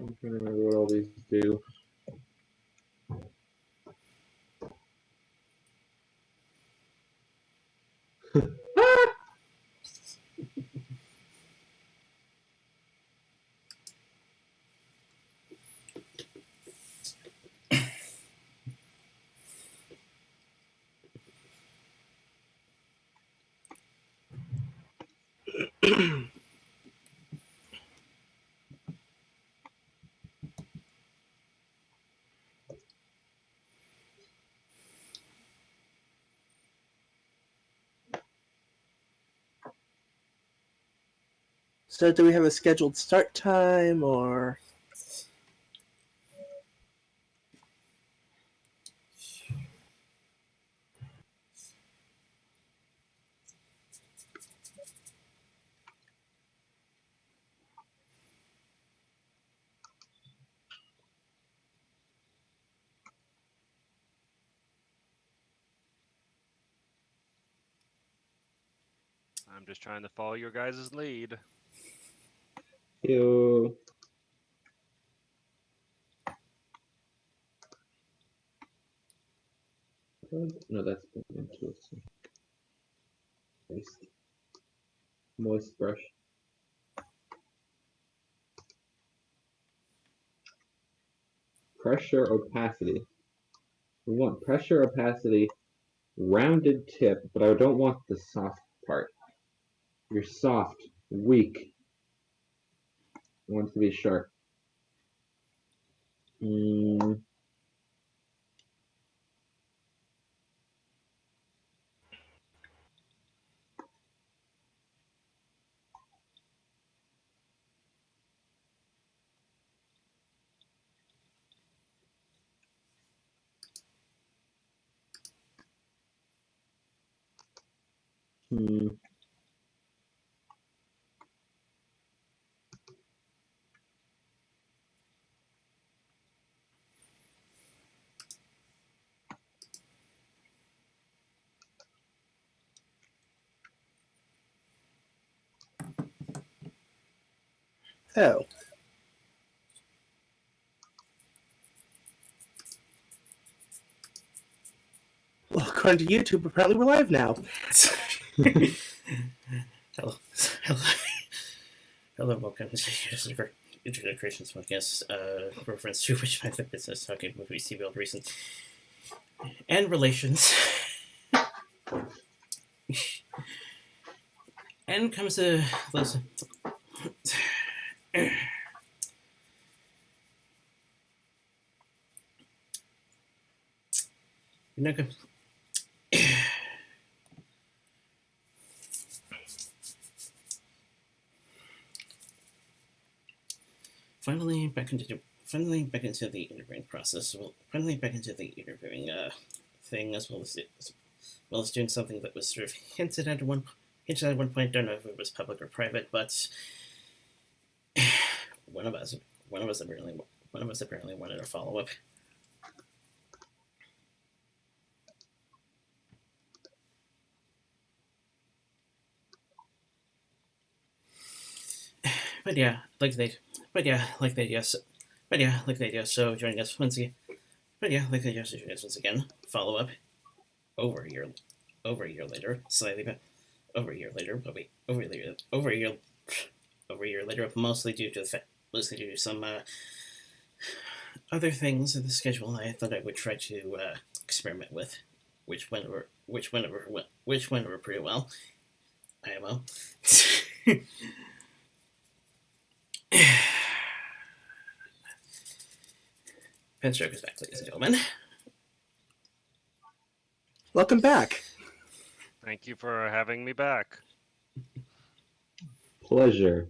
I'm trying to remember what all these do. So do we have a scheduled start time, or? I'm just trying to follow your guys' lead. Ew. No, that's into a moist brush. Pressure opacity. We want pressure opacity, rounded tip, but I don't want the soft part. You're soft, weak. I want it to be sharp. Oh. Well, according to YouTube, apparently we're live now. Hello, welcome to Yoda Creations podcast. Reference to which kind of business, talking movies, TV, world, recent, and relations. And comes to listen. Finally back into the interviewing process. Well, finally back into the interviewing thing, as well as doing something that was sort of hinted at one point. Don't know if it was public or private, but one of us apparently wanted a follow up. But yeah, like they do. So joining us once again. Follow up over a year later, mostly due to some other things in the schedule I thought I would try to experiment with, which went over pretty well. IMO. Penstroke is back, ladies and gentlemen. Welcome back. Thank you for having me back. Pleasure.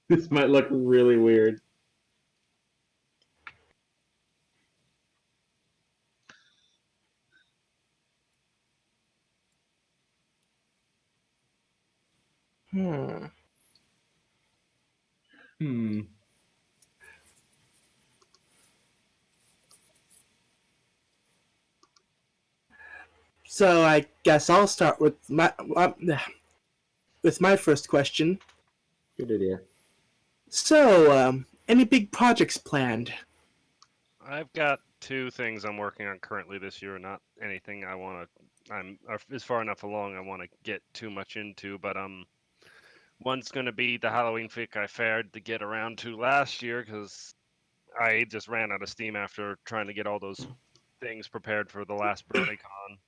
This might look really weird. So I guess I'll start with my first question. Good idea. So, any big projects planned? I've got two things I'm working on currently this year. Not anything I want to. I'm is far enough along I want to get too much into, but one's going to be the Halloween fic I failed to get around to last year because I just ran out of steam after trying to get all those things prepared for the last BronyCon.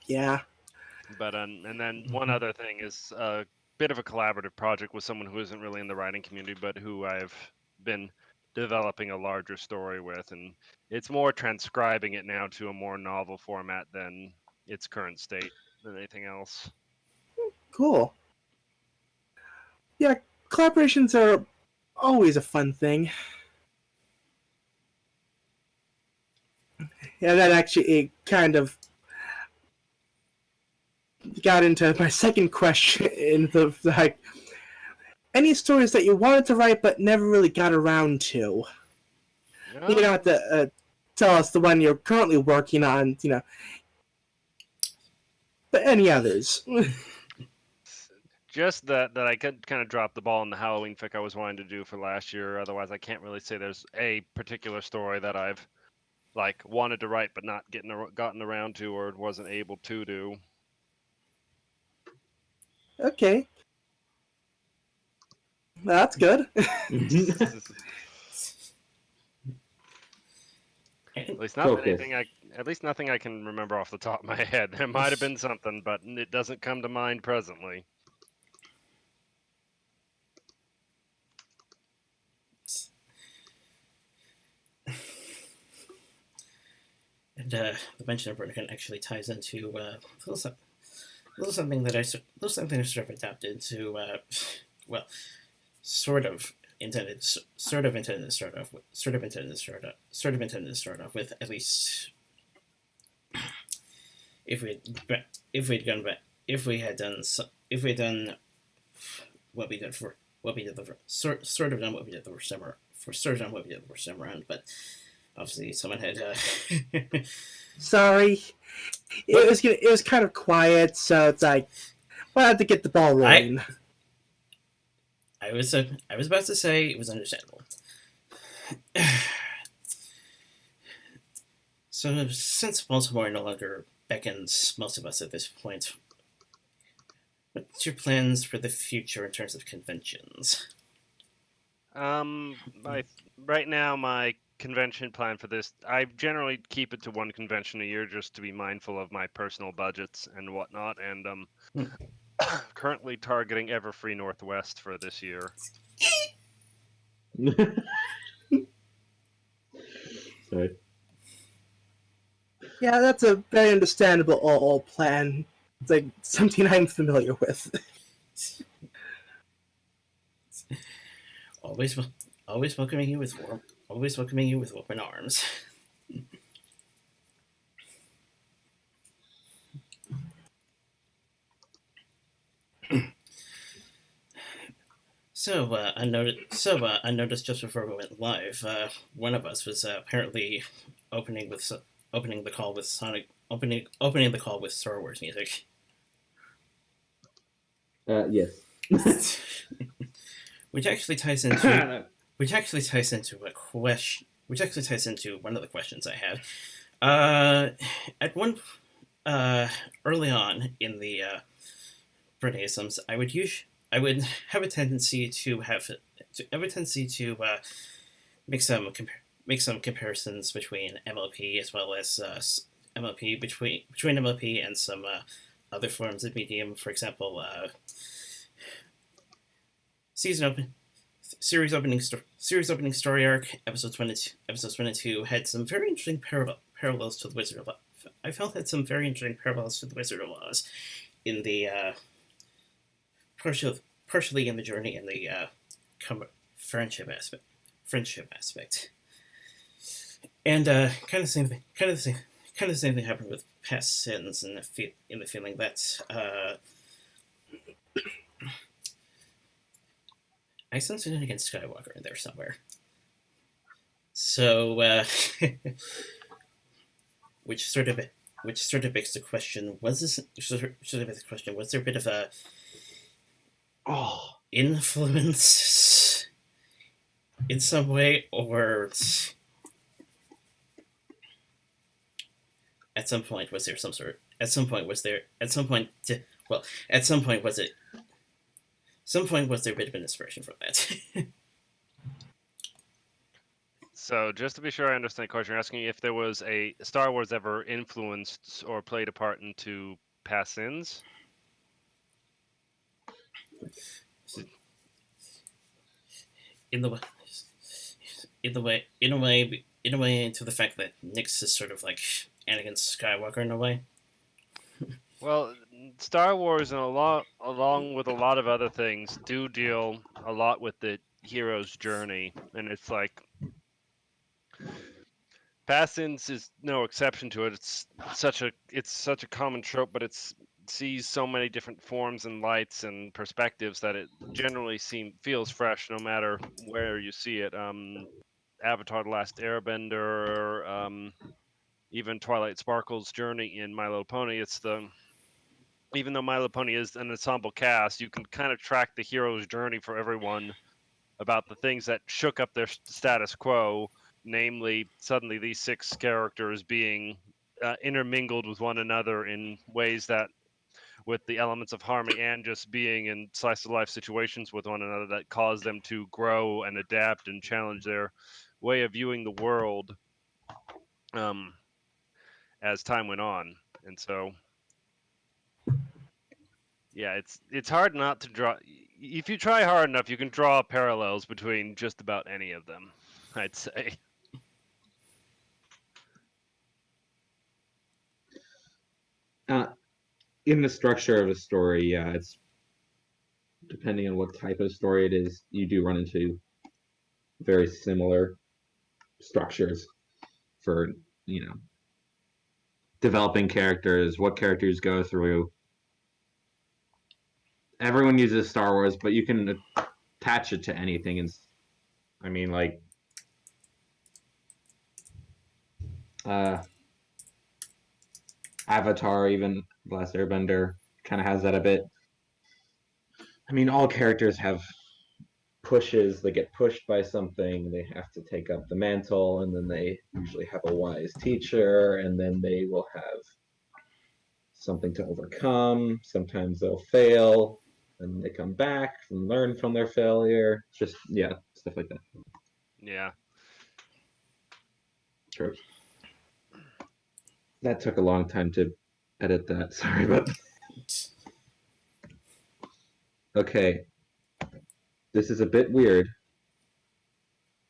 Yeah. But and then one other thing is a bit of a collaborative project with someone who isn't really in the writing community, but who I've been developing a larger story with, and it's more transcribing it now to a more novel format than its current state than anything else. Cool. Yeah, collaborations are always a fun thing. Yeah, that actually kind of got into my second question in the like any stories that you wanted to write but never really got around to. You don't have to tell us the one you're currently working on, but any others. Just that I could kind of drop the ball in the Halloween fic I was wanting to do for last year. Otherwise, I can't really say there's a particular story that I've like wanted to write but not gotten around to or wasn't able to do. Okay. That's good. At least Focus. nothing I can remember off the top of my head. There might have been something, but it doesn't come to mind presently. And the mention of Vertigan actually ties into a little something that I sort of adapted to. Well, sort of intended to start off with, at least if we had done what we did for what we did the sort of done what we did the first time around, but obviously someone had Sorry. It was kind of quiet, so it's like, well, I had to get the ball rolling. I was about to say it was understandable. So since Baltimore no longer beckons most of us at this point, what's your plans for the future in terms of conventions? Right now my convention plan for this, I generally keep it to one convention a year just to be mindful of my personal budgets and whatnot, and currently targeting Everfree Northwest for this year. Sorry. Yeah, that's a very understandable plan. It's like something I'm familiar with. Always welcoming you with open arms. I noticed just before we went live, one of us was apparently opening the call with Star Wars music. Yes. Which actually ties into one of the questions I had. At one early on in the Britisms, I would have a tendency to make some comparisons between MLP as well as MLP between MLP and some other forms of medium. For example, series opening story arc episode 22 had some very interesting parallels to the Wizard of Oz. I felt had some very interesting parallels to the Wizard of Oz in the partially in the journey and the friendship aspect, and kind of the same thing happened with Past Sins, in the feeling that I sense an against Skywalker in there somewhere. So which sort of which sort of begs the question: was this sort of begs the question? Was there a bit of a influence in some way, or at some point was there some sort? At some point was there? At some point, well, at some point was it? Some point was there a bit of an inspiration from that? So, just to be sure I understand the question, you're asking if there was a Star Wars ever influenced or played a part into past sins? in the way, in a way, to the fact that Nyx is sort of like Anakin Skywalker in a way. Well, Star Wars and along with a lot of other things, do deal a lot with the hero's journey, and it's like Passins is no exception to it. It's such a common trope, but it's sees so many different forms and lights and perspectives that it generally feels fresh no matter where you see it. Avatar: The Last Airbender, even Twilight Sparkle's journey in My Little Pony. Even though My Little Pony is an ensemble cast, you can kind of track the hero's journey for everyone about the things that shook up their status quo, namely suddenly these 6 characters being intermingled with one another in ways that, with the elements of harmony and just being in slice of life situations with one another, that cause them to grow and adapt and challenge their way of viewing the world as time went on. And so yeah, it's hard not to draw. If you try hard enough, you can draw parallels between just about any of them, I'd say. In the structure of a story, yeah, it's depending on what type of story it is, you do run into very similar structures for, developing characters, what characters go through. Everyone uses Star Wars, but you can attach it to anything. And I mean, like, Avatar, even The Last Airbender, kind of has that a bit. I mean, all characters have pushes. They get pushed by something. They have to take up the mantle, and then they usually have a wise teacher, and then they will have something to overcome. Sometimes they'll fail, and they come back and learn from their failure. Just, yeah, stuff like that. Yeah. Tropes. That took a long time to edit that. Sorry about that. Okay. This is a bit weird,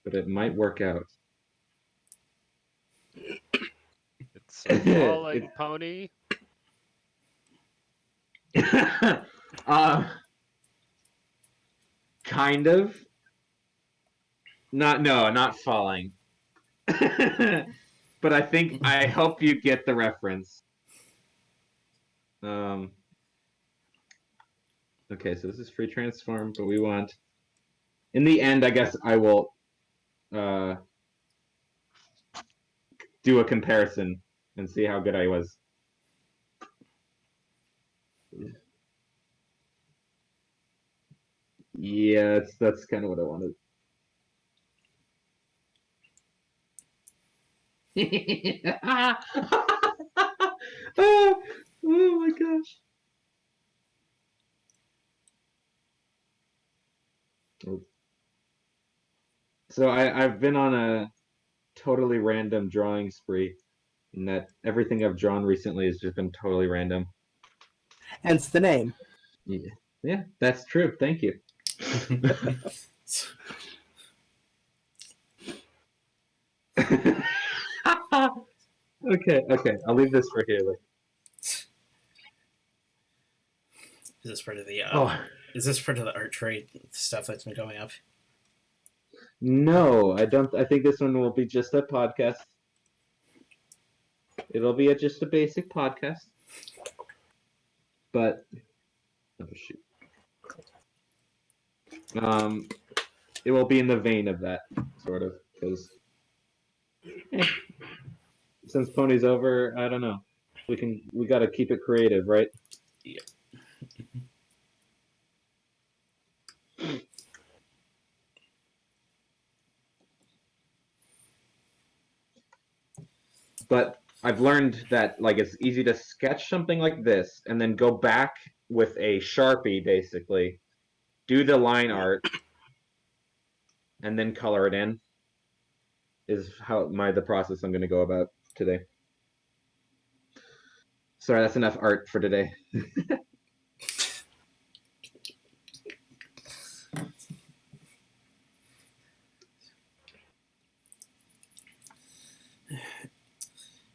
but it might work out. It's a falling pony. Kind of. Not falling. But I hope you get the reference. Okay, so this is free transform, but we want. In the end, I guess I will do a comparison and see how good I was. Yeah, that's kind of what I wanted. Oh my gosh. So I've been on a totally random drawing spree, and that everything I've drawn recently has just been totally random. Hence the name. Yeah, that's true. Thank you. Okay. I'll leave this for Haley. Is this part of the art trade stuff that's been going up? No, I don't. I think this one will be just a podcast. It'll be just a basic podcast. But oh shoot. It will be in the vein of that, sort of, because since Pony's over, I don't know. We gotta keep it creative, right? Yeah. But I've learned that like it's easy to sketch something like this and then go back with a Sharpie basically, do the line art, and then color it in. Is how the process I'm going to go about today. Sorry, that's enough art for today.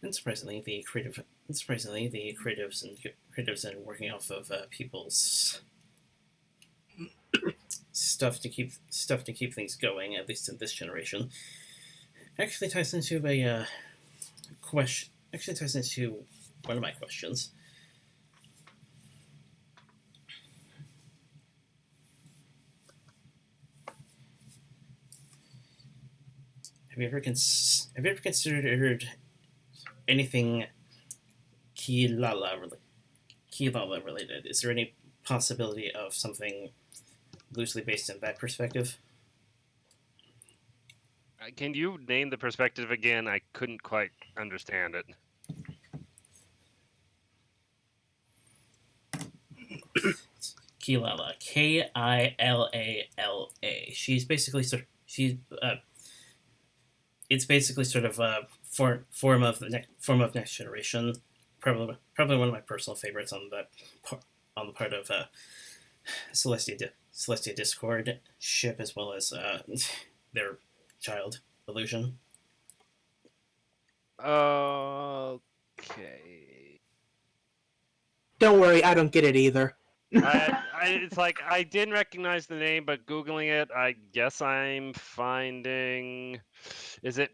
And surprisingly, the creatives and working off of people's stuff to keep things going, at least in this generation, actually ties into a question. Actually ties into one of my questions. Have you ever considered anything Kilala related? Is there any possibility of something loosely based in that perspective? Can you name the perspective again? I couldn't quite understand it. Kilala, Kilala. She's basically it's basically sort of a form of next generation. Probably one of my personal favorites on the part of Celestia Discord ship, as well as their child Illusion. Okay. Don't worry, I don't get it either. It's like I didn't recognize the name, but googling it, I guess I'm finding. Is the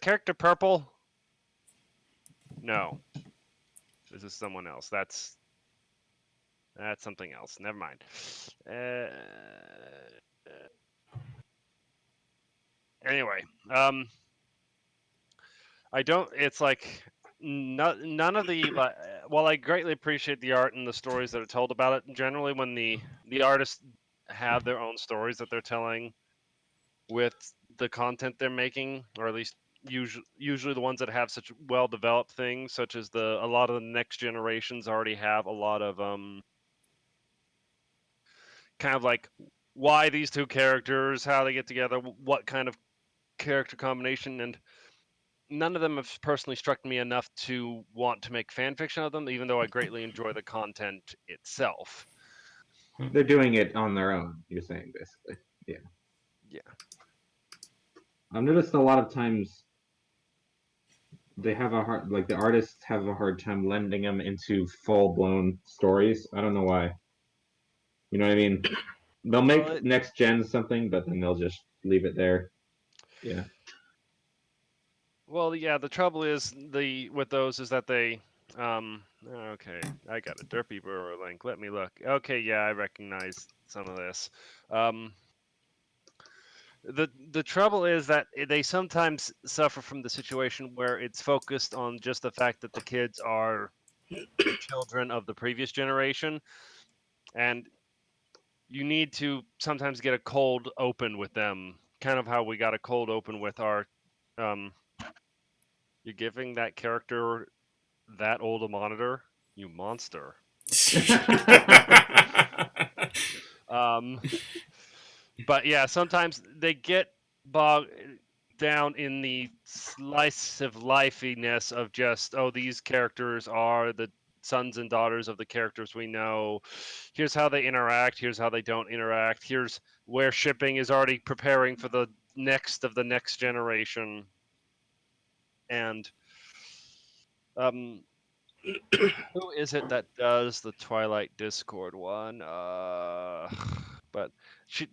character purple? No, this is someone else. That's something else. Never mind. Anyway, I don't. It's like none of the. While I greatly appreciate the art and the stories that are told about it, generally when the artists have their own stories that they're telling with the content they're making, or at least usually the ones that have such well developed things, such as a lot of the next generations already have a lot of kind of like why these two characters, how they get together, what kind of character combination, and none of them have personally struck me enough to want to make fan fiction of them, even though I greatly enjoy the content itself. They're doing it on their own, you're saying, basically. Yeah. Yeah. I've noticed a lot of times they have the artists have a hard time lending them into full blown stories. I don't know why. You know what I mean? They'll make next gen something, but then they'll just leave it there. Yeah. Well, yeah. The trouble is with those is that they. Okay, I got a Derpy Brewer link. Let me look. Okay, yeah, I recognize some of this. The trouble is that they sometimes suffer from the situation where it's focused on just the fact that the kids are the children of the previous generation, and you need to sometimes get a cold open with them, kind of how we got a cold open with our um you're giving that character that old a monitor, you monster. um but yeah, sometimes they get bogged down in the slice of lifeiness of just, oh, these characters are the sons and daughters of the characters we know. Here's how they interact. Here's how they don't interact. Here's where shipping is already preparing for the next of the next generation. And who is it that does the Twilight Discord one? But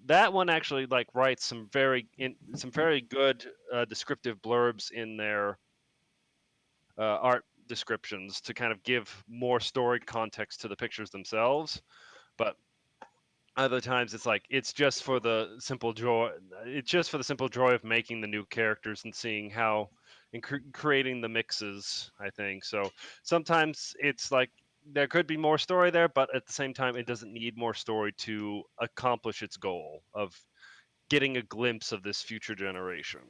that one actually like writes some very good descriptive blurbs in their art descriptions to kind of give more story context to the pictures themselves. But other times it's just for the simple joy. It's just for the simple joy of making the new characters and seeing how and creating the mixes, I think. So sometimes it's like there could be more story there, but at the same time, it doesn't need more story to accomplish its goal of getting a glimpse of this future generation.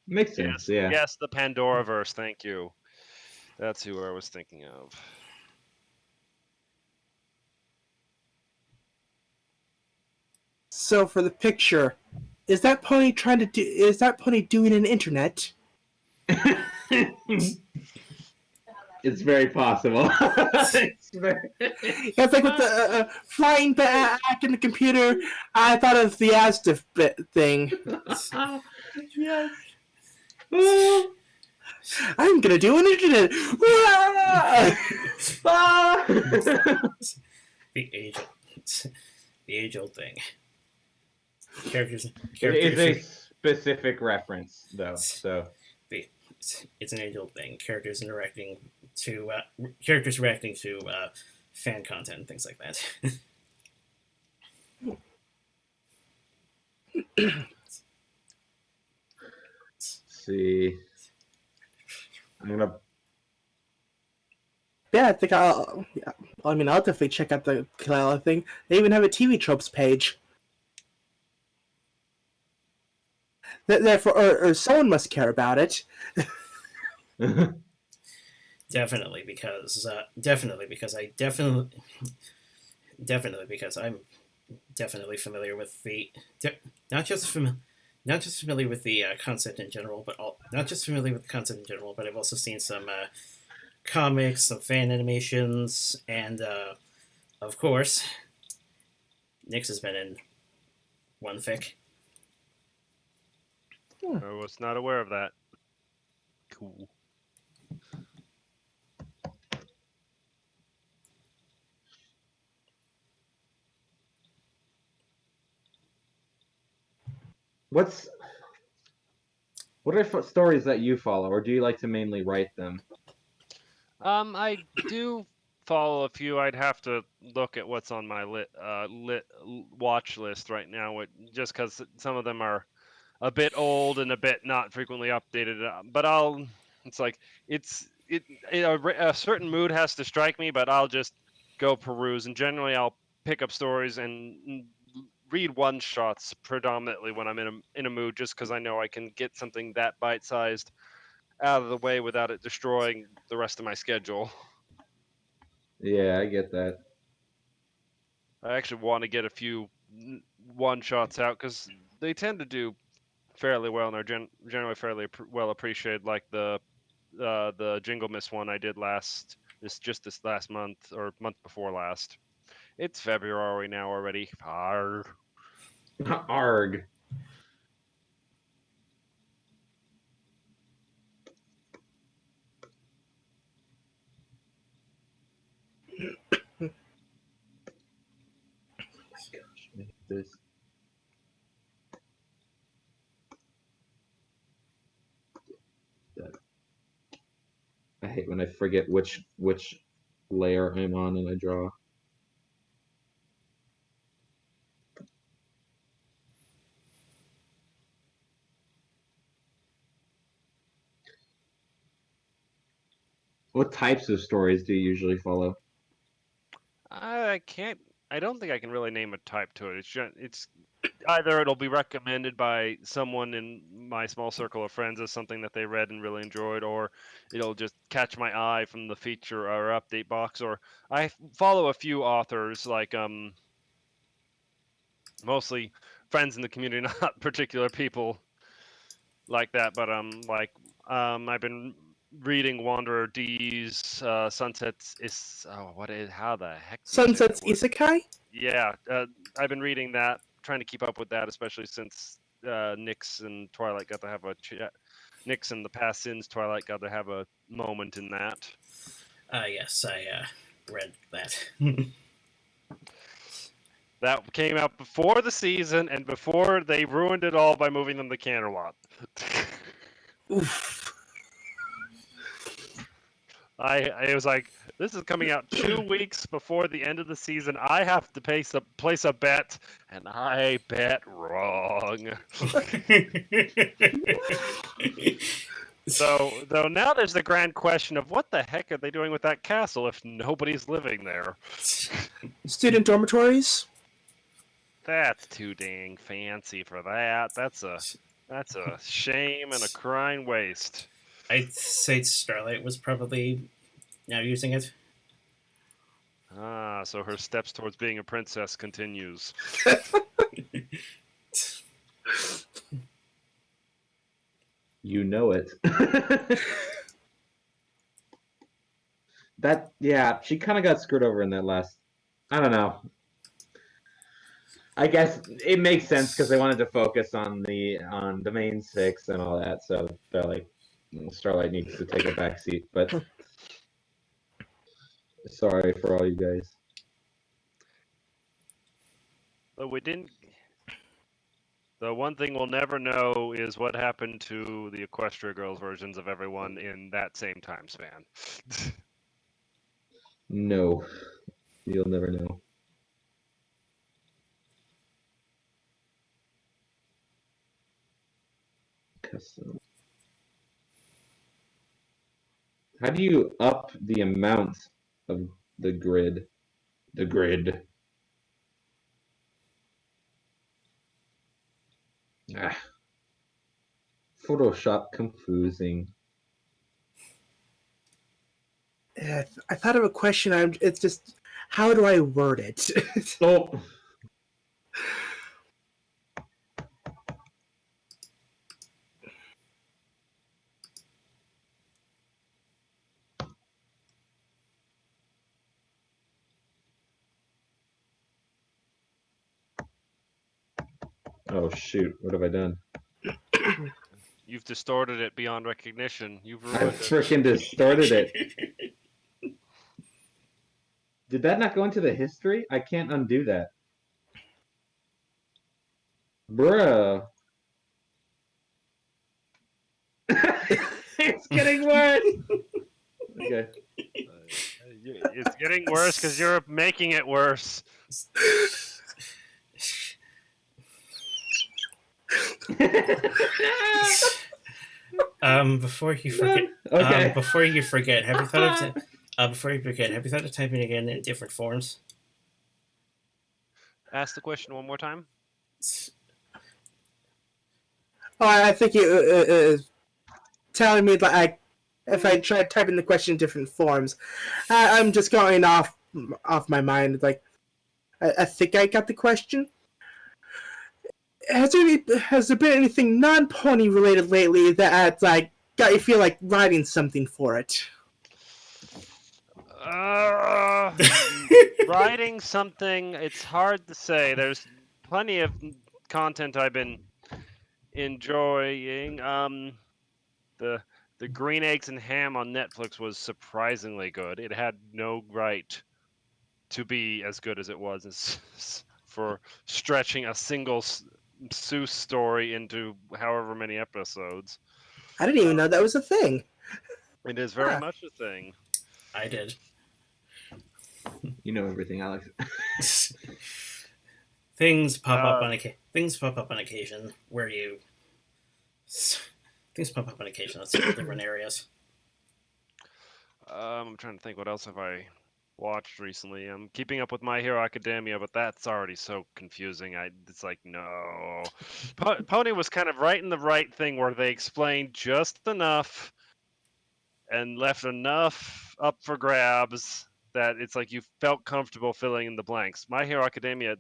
Makes sense. Yes, Yeah. yes, the Pandora verse. Thank you. That's who I was thinking of. So for the picture, is that pony trying to do? Is that pony doing an internet? It's very possible. It's very... It's like with the flying back in the computer. I thought of the Astif bit thing. Yes. Oh. I'm gonna do an internet. Ah! The age-old thing. Characters. It is a specific reference, though. So It's an age-old thing. Characters reacting to fan content and things like that. let's see. I'm gonna. Yeah, I think I'll. Yeah, I mean, I'll definitely check out the Kilala thing. They even have a TV tropes page. Therefore, or someone must care about it. Definitely because I'm definitely familiar with the not just familiar with the concept in general, but not just familiar with the concept in general, but I've also seen some comics, some fan animations, and of course, Nyx has been in one fic. I was not aware of that. Cool. What are stories that you follow, or do you like to mainly write them? I do follow a few. I'd have to look at what's on my watch list right now, just because some of them are a bit old and a bit not frequently updated. But it's like a certain mood has to strike me, but I'll just go peruse, and generally I'll pick up stories and read one shots predominantly when I'm in a mood, just because I know I can get something that bite sized out of the way without it destroying the rest of my schedule. Yeah, I get that. I actually want to get a few one shots out because they tend to do fairly well and are generally fairly well appreciated. Like the Jingle Miss one I did this last month or month before last. It's February now already. Arr. Arg. This. I hate when I forget which layer I'm on and I draw. What types of stories do you usually follow? I can't. I don't think I can really name a type to it. It's either it'll be recommended by someone in my small circle of friends as something that they read and really enjoyed, or it'll just catch my eye from the feature or update box. Or I follow a few authors, like mostly friends in the community, not particular people like that. But I've been reading Wanderer D's Sunsets is how the heck do you say that Sunset's word? Isekai? Yeah, I've been reading that, trying to keep up with that, especially since Nyx and Twilight got to have Nyx and the Past Sins Twilight got to have a moment in that. Yes, I read that. That came out before the season and before they ruined it all by moving them to Canterlot. Oof. I was like, this is coming out 2 weeks before the end of the season. I have to place a bet, and I bet wrong. Though now there's the grand question of what the heck are they doing with that castle if nobody's living there? Student dormitories? That's too dang fancy for that. That's a shame and a crying waste. I'd say Starlight was probably now using it. Ah, so her steps towards being a princess continues. You know it. Yeah, she kind of got screwed over in that last. I don't know. I guess it makes sense because they wanted to focus on the main six and all that, so they're like, Starlight needs to take a back seat. But sorry for all you guys. But we didn't. The one thing we'll never know is what happened to the Equestria Girls versions of everyone in that same time span. No, you'll never know. Custom. How do you up the amount of the grid? The grid. Ah. Photoshop confusing. I thought of a question. It's just, how do I word it? Oh. Oh shoot! What have I done? You've distorted it beyond recognition. You've ruined I've it. freaking distorted it. Did that not go into the history? I can't undo that. Bruh. It's getting worse. Okay. It's getting worse because you're making it worse. Before you forget, Okay. before you forget, have you thought of typing again in different forms? Ask the question one more time. Oh, I think it is telling me that if I try typing the question in different forms, I'm just going off my mind. Like, I think I got the question. Has there been anything non-pony related lately that got you feel like writing something for it? Writing something, it's hard to say. There's plenty of content I've been enjoying. The Green Eggs and Ham on Netflix was surprisingly good. It had no right to be as good as it was for stretching a single Seuss story into however many episodes. I didn't even know that was a thing. It is very much a thing. I did. You know everything, Alex. Things pop up on occasion where you. Things pop up on occasion in several different areas. I'm trying to think what else have I watched recently. I'm keeping up with My Hero Academia, but that's already so confusing. It's like no. Pony was kind of right in the right thing where they explained just enough and left enough up for grabs that it's like you felt comfortable filling in the blanks. My Hero Academia,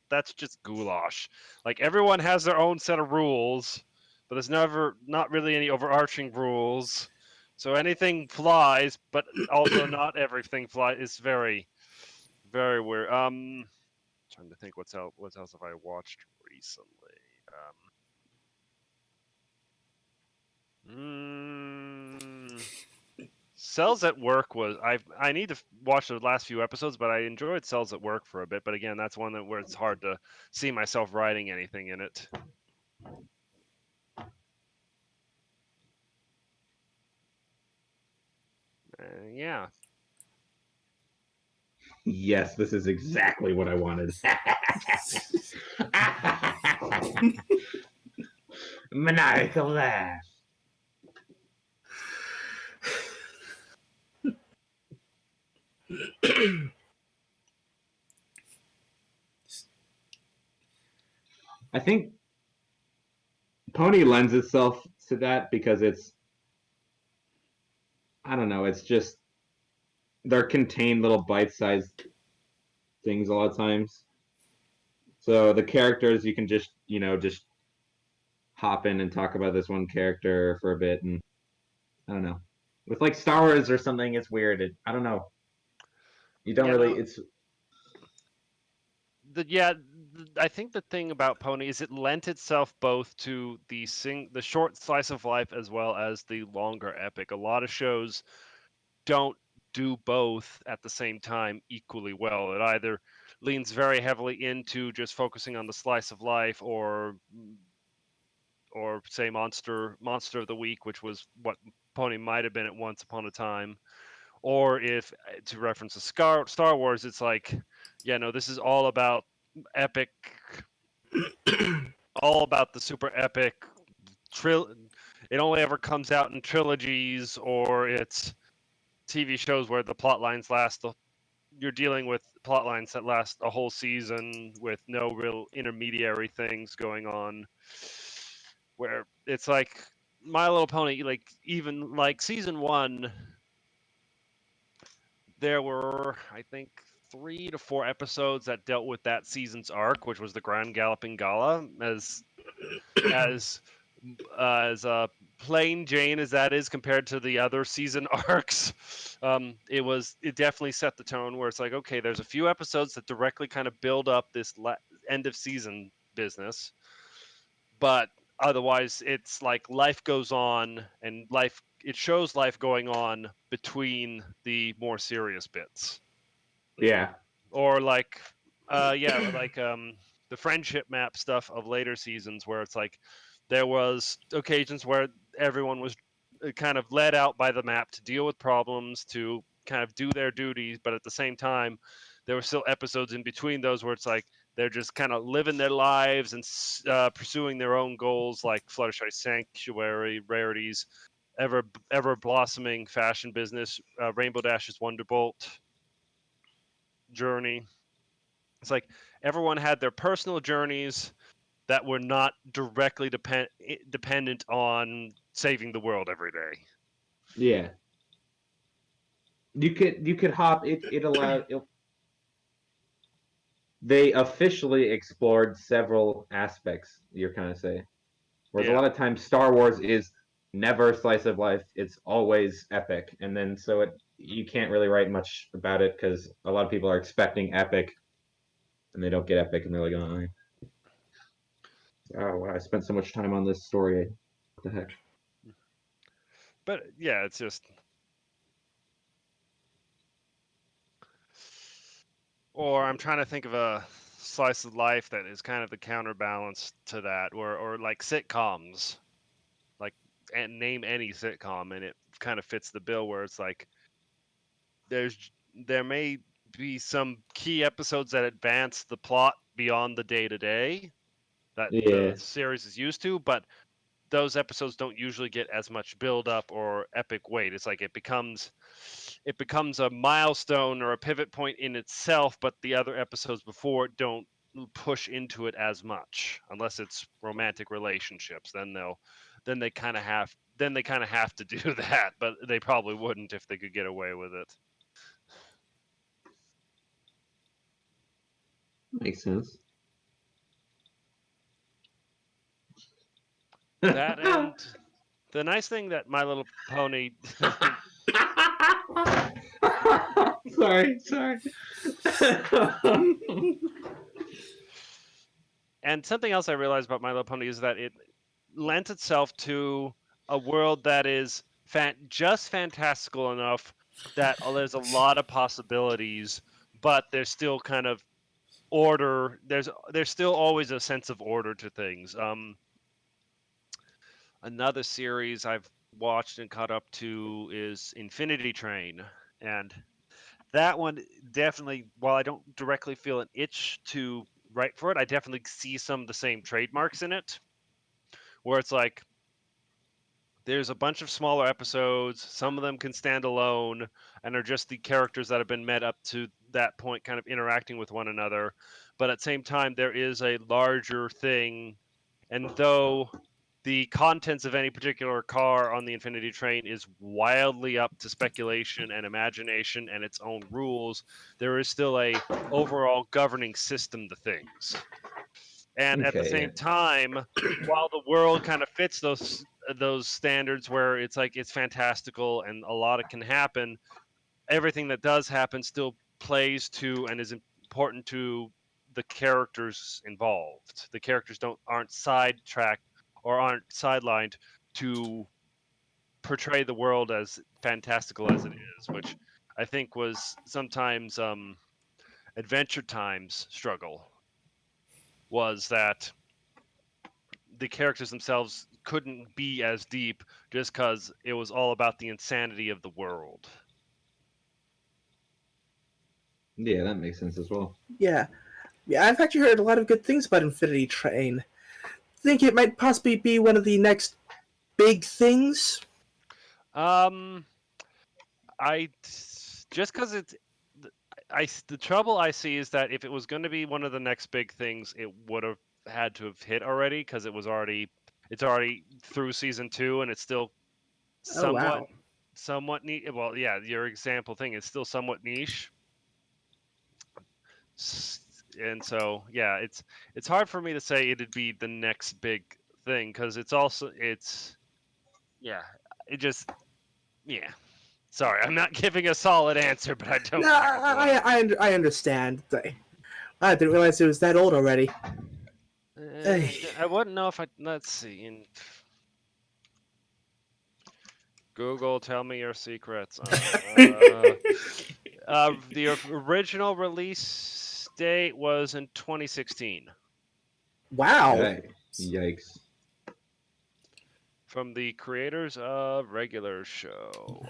that's just goulash. Like everyone has their own set of rules, but there's not really any overarching rules. So anything flies, but also not everything flies. It's very, very weird. Trying to think what else have I watched recently. Cells at Work was I need to watch the last few episodes, but I enjoyed Cells at Work for a bit. But again, that's one where it's hard to see myself writing anything in it. Yeah. Yes, this is exactly what I wanted. Maniacal laugh. I think Pony lends itself to that because I don't know, it's just they're contained little bite-sized things a lot of times. So the characters you can just hop in and talk about this one character for a bit, and I don't know. With like Star Wars or something, it's weird. I don't know. You don't Yeah, really. no, I think the thing about Pony is it lent itself both to the short slice of life as well as the longer epic. A lot of shows don't do both at the same time equally well. It either leans very heavily into just focusing on the slice of life, or say monster of the week, which was what Pony might have been at once upon a time. Or if to reference a Star Wars, it's like, yeah, no, this is all about epic, all about the super epic. It only ever comes out in trilogies, or it's TV shows where the plot lines last. You're dealing with plot lines that last a whole season with no real intermediary things going on. Where it's like My Little Pony, like even like season one, there were, I think, 3 to 4 episodes that dealt with that season's arc, which was the Grand Galloping Gala. As plain Jane as that is compared to the other season arcs, it definitely set the tone where it's like, okay, there's a few episodes that directly kind of build up this end of season business, but otherwise it's like life goes on, and it shows life going on between the more serious bits. Yeah. Or like the friendship map stuff of later seasons, where it's like there was occasions where everyone was kind of led out by the map to deal with problems, to kind of do their duties, but at the same time there were still episodes in between those where it's like they're just kind of living their lives and pursuing their own goals, like Fluttershy Sanctuary, Rarities, ever blossoming fashion business, Rainbow Dash's Wonderbolt journey. It's like everyone had their personal journeys that were not directly dependent on saving the world every day. Yeah. You could hop. It allowed. They officially explored several aspects. You're kind of saying. Whereas a Yeah. lot of times Star Wars is never slice of life; it's always epic, and then you can't really write much about it because a lot of people are expecting epic, and they don't get epic, and they're like, oh wow, I spent so much time on this story. What the heck? But yeah, it's just, or I'm trying to think of a slice of life that is kind of the counterbalance to that, or like sitcoms, like, and name any sitcom and it kind of fits the bill, where it's like there may be some key episodes that advance the plot beyond the day to day that the Yeah, series is used to, but those episodes don't usually get as much build up or epic weight. It's like it becomes a milestone or a pivot point in itself, but the other episodes before it don't push into it as much, unless it's romantic relationships. Then they kind of have to do that, but they probably wouldn't if they could get away with it. makes sense. That, and the nice thing that My Little Pony Sorry. and something else I realized about My Little Pony is that it lent itself to a world that is just fantastical enough that there's a lot of possibilities, but there's still kind of order. There's still always a sense of order to things. Another series I've watched and caught up to is Infinity Train. And that one definitely, while I don't directly feel an itch to write for it, I definitely see some of the same trademarks in it, where it's like there's a bunch of smaller episodes. Some of them can stand alone and are just the characters that have been met up to that point, kind of interacting with one another. But at the same time, there is a larger thing. And though the contents of any particular car on the Infinity Train is wildly up to speculation and imagination and its own rules, there is still a overall governing system to things. And at the Okay, same yeah. time, while the world kind of fits those standards where it's like it's fantastical and a lot of can happen, everything that does happen still plays to and is important to the characters involved. The characters don't aren't sidetracked or aren't sidelined to portray the world as fantastical as it is, which I think was sometimes Adventure Time's struggle was that the characters themselves couldn't be as deep just because it was all about the insanity of the world. Yeah, that makes sense as well. Yeah. Yeah, I've actually heard a lot of good things about Infinity Train. Think it might possibly be one of the next big things? Um, I just because it's the trouble I see is that if it was going to be one of the next big things, it would have had to have hit already because it's already through season 2 and it's still Oh, somewhat wow. somewhat niche. Well, yeah, your example thing is still somewhat niche. And so yeah, it's hard for me to say it'd be the next big thing because it's yeah, it just yeah. Sorry, I'm not giving a solid answer, but I No, don't have one. I understand. I didn't realize it was that old already. Hey. I wouldn't know if I let's see in Google. Tell me your secrets. The original release date was in 2016 Wow. Okay. Yikes. from the creators of Regular Show,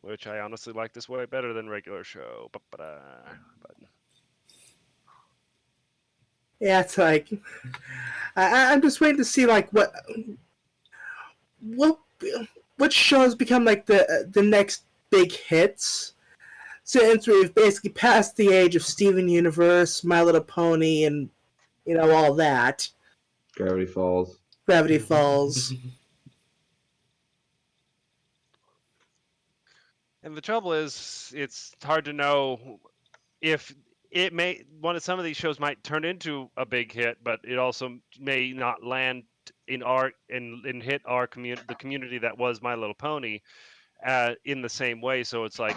which I honestly like this way better than Regular Show. But Yeah, it's like I'm just waiting to see like what what shows become like the next big hits. Since we've basically passed the age of Steven Universe, My Little Pony, and all that. Gravity Falls. Gravity Falls. and the trouble is, it's hard to know if it may one of some of these shows might turn into a big hit, but it also may not land in our and hit our community, the community that was My Little Pony, in the same way. So it's like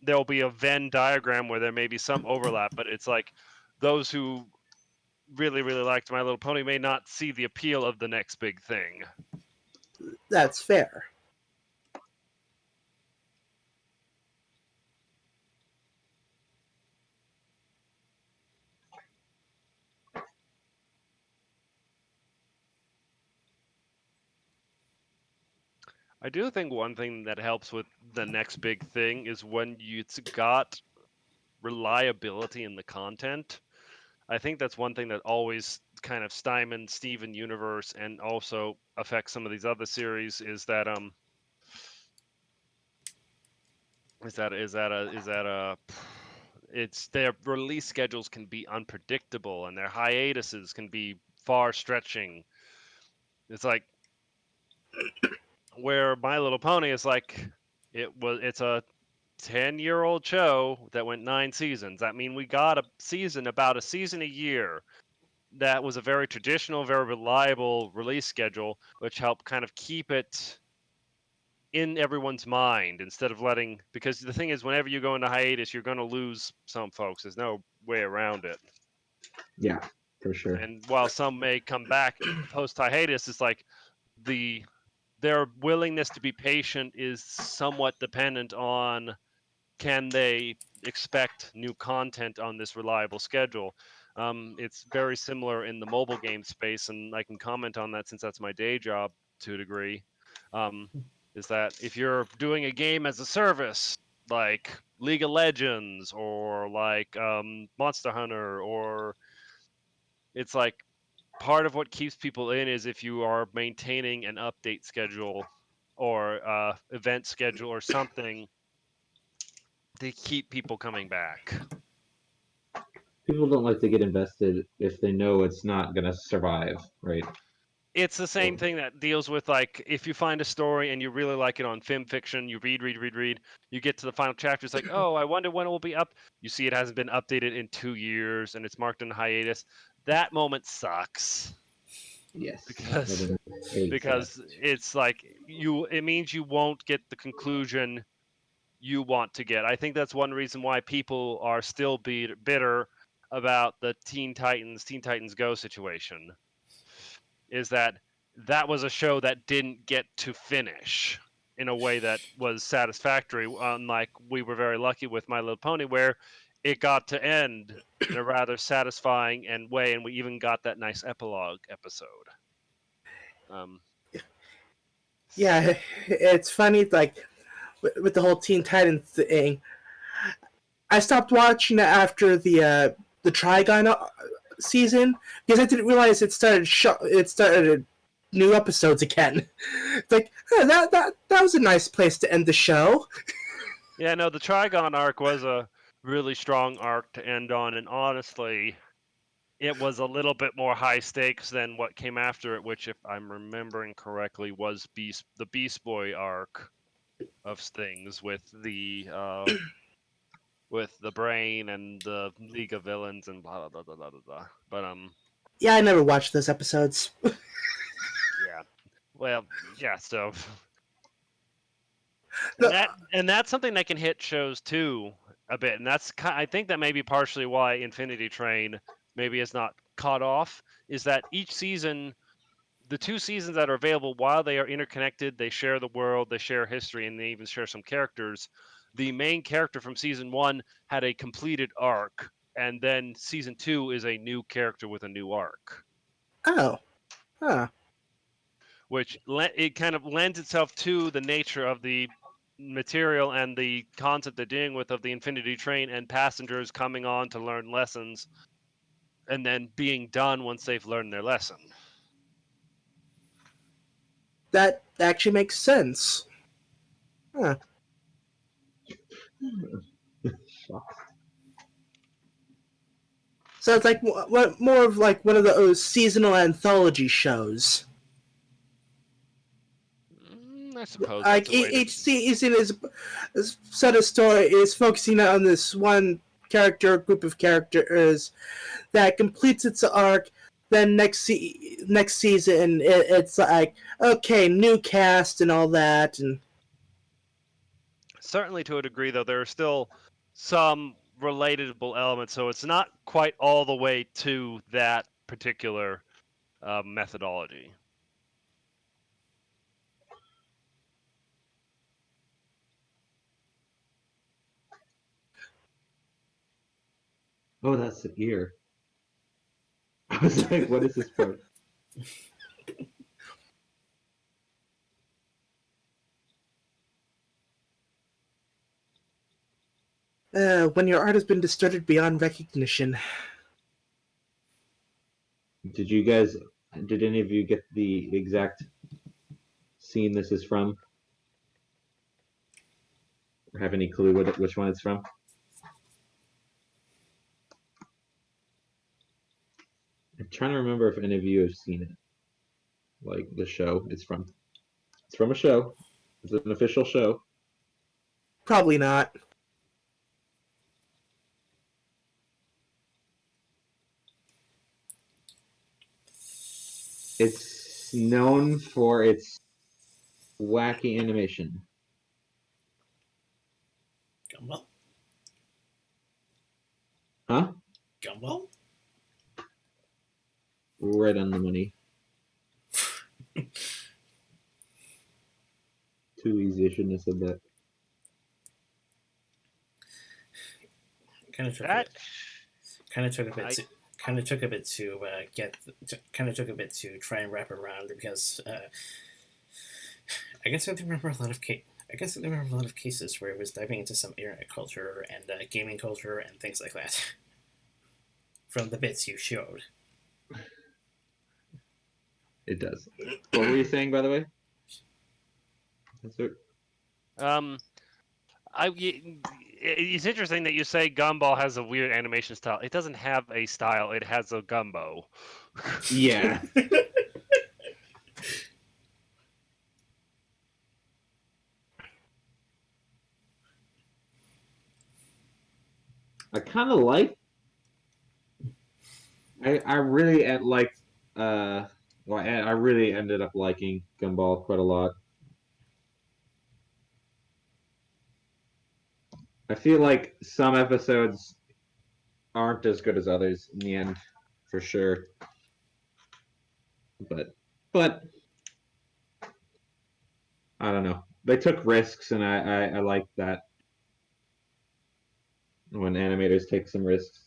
there'll be a Venn diagram where there may be some overlap, but it's like those who really liked My Little Pony may not see the appeal of the next big thing. That's fair. I do think one thing that helps with the next big thing is when it's got reliability in the content. I think that's one thing that always kind of stymies Steven Universe and also affects some of these other series is that it's their release schedules can be unpredictable and their hiatuses can be far stretching. It's like where My Little Pony is like it's a 10-year-old show that went 9 seasons. That mean we got about a season a year. That was a very traditional, very reliable release schedule, which helped kind of keep it in everyone's mind instead of letting, because the thing is, whenever you go into hiatus, you're going to lose some folks. There's no way around it. Yeah, for sure. And while some may come back post hiatus, it's like the their willingness to be patient is somewhat dependent on can they expect new content on this reliable schedule. It's very similar in the mobile game space, and I can comment on that since that's my day job to a degree. Um, is that if you're doing a game as a service, like League of Legends or like Monster Hunter, or it's like part of what keeps people in is if you are maintaining an update schedule or event schedule or something to keep people coming back. People don't like to get invested if they know it's not going to survive, right? It's the same thing that deals with, like, if you find a story and you really like it on FimFiction, you read, you get to the final chapter, it's like, oh, I wonder when it will be up. You see it hasn't been updated in 2 years and it's marked in hiatus. That moment sucks Yes. because Hates that. it's like it means you won't get the conclusion you want to get. I think that's one reason why people are still bitter about the Teen Titans Go situation, is that that was a show that didn't get to finish in a way that was satisfactory, unlike we were very lucky with My Little Pony, where it got to end in a rather satisfying way, and we even got that nice epilogue episode. Um, Yeah, it's funny, like, with the whole Teen Titans thing. I stopped watching it after the Trigon season because I didn't realize it started new episodes again. It's like, that was a nice place to end the show. yeah, no, the Trigon arc was a really strong arc to end on, and honestly, it was a little bit more high stakes than what came after it, which, if I'm remembering correctly, was the Beast Boy arc of things with the Brain and the League of Villains and blah blah blah blah blah blah. But Yeah, I never watched those episodes. yeah, well, yeah, so The- and that's something that can hit shows too a bit, and I think that may be partially why Infinity Train maybe is not caught off, is that each season, the 2 seasons that are available, while they are interconnected, they share the world, they share history, and they even share some characters. The main character from season 1 had a completed arc, and then season 2 is a new character with a new arc, oh, huh. which it kind of lends itself to the nature of the material and the concept they're dealing with of the Infinity Train and passengers coming on to learn lessons and then being done once they've learned their lesson. That actually makes sense. Huh. So it's like more of like one of those seasonal anthology shows. I suppose Like that's a way to... each season is set of story is focusing on this one group of characters that completes its arc. Then next season it's like, okay, new cast and all that, and Certainly to a degree, though, there are still some relatable elements, so it's not quite all the way to that particular methodology. Oh, that's the ear. I was like, what is this part? when your art has been distorted beyond recognition. Did any of you get the exact scene this is from? Or have any clue which one it's from? I'm trying to remember if any of you have seen it. Like the show it's from. It's from a show. It's an official show. Probably not. It's known for its wacky animation. Gumball? Huh? Gumball? Right on the money. Too easy. I shouldn't have said that. Kind of took That... a bit to try and wrap around, because I guess I remember a lot of cases where it was diving into some internet culture and gaming culture and things like that. From the bits you showed. It does. What were you saying, by the way? It's interesting that you say Gumball has a weird animation style. It doesn't have a style. It has a gumbo. Yeah. I kind of like. I really liked. Well, I really ended up liking Gumball quite a lot. I feel like some episodes aren't as good as others in the end, for sure. But I don't know. They took risks, and I like that when animators take some risks.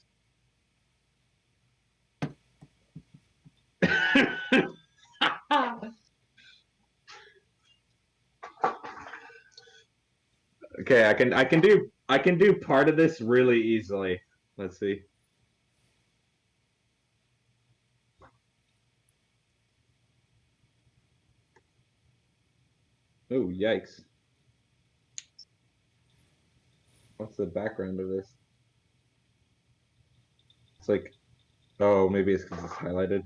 Okay, I can do part of this really easily. Let's see. Oh, yikes. What's the background of this? It's like, oh, maybe it's because it's highlighted.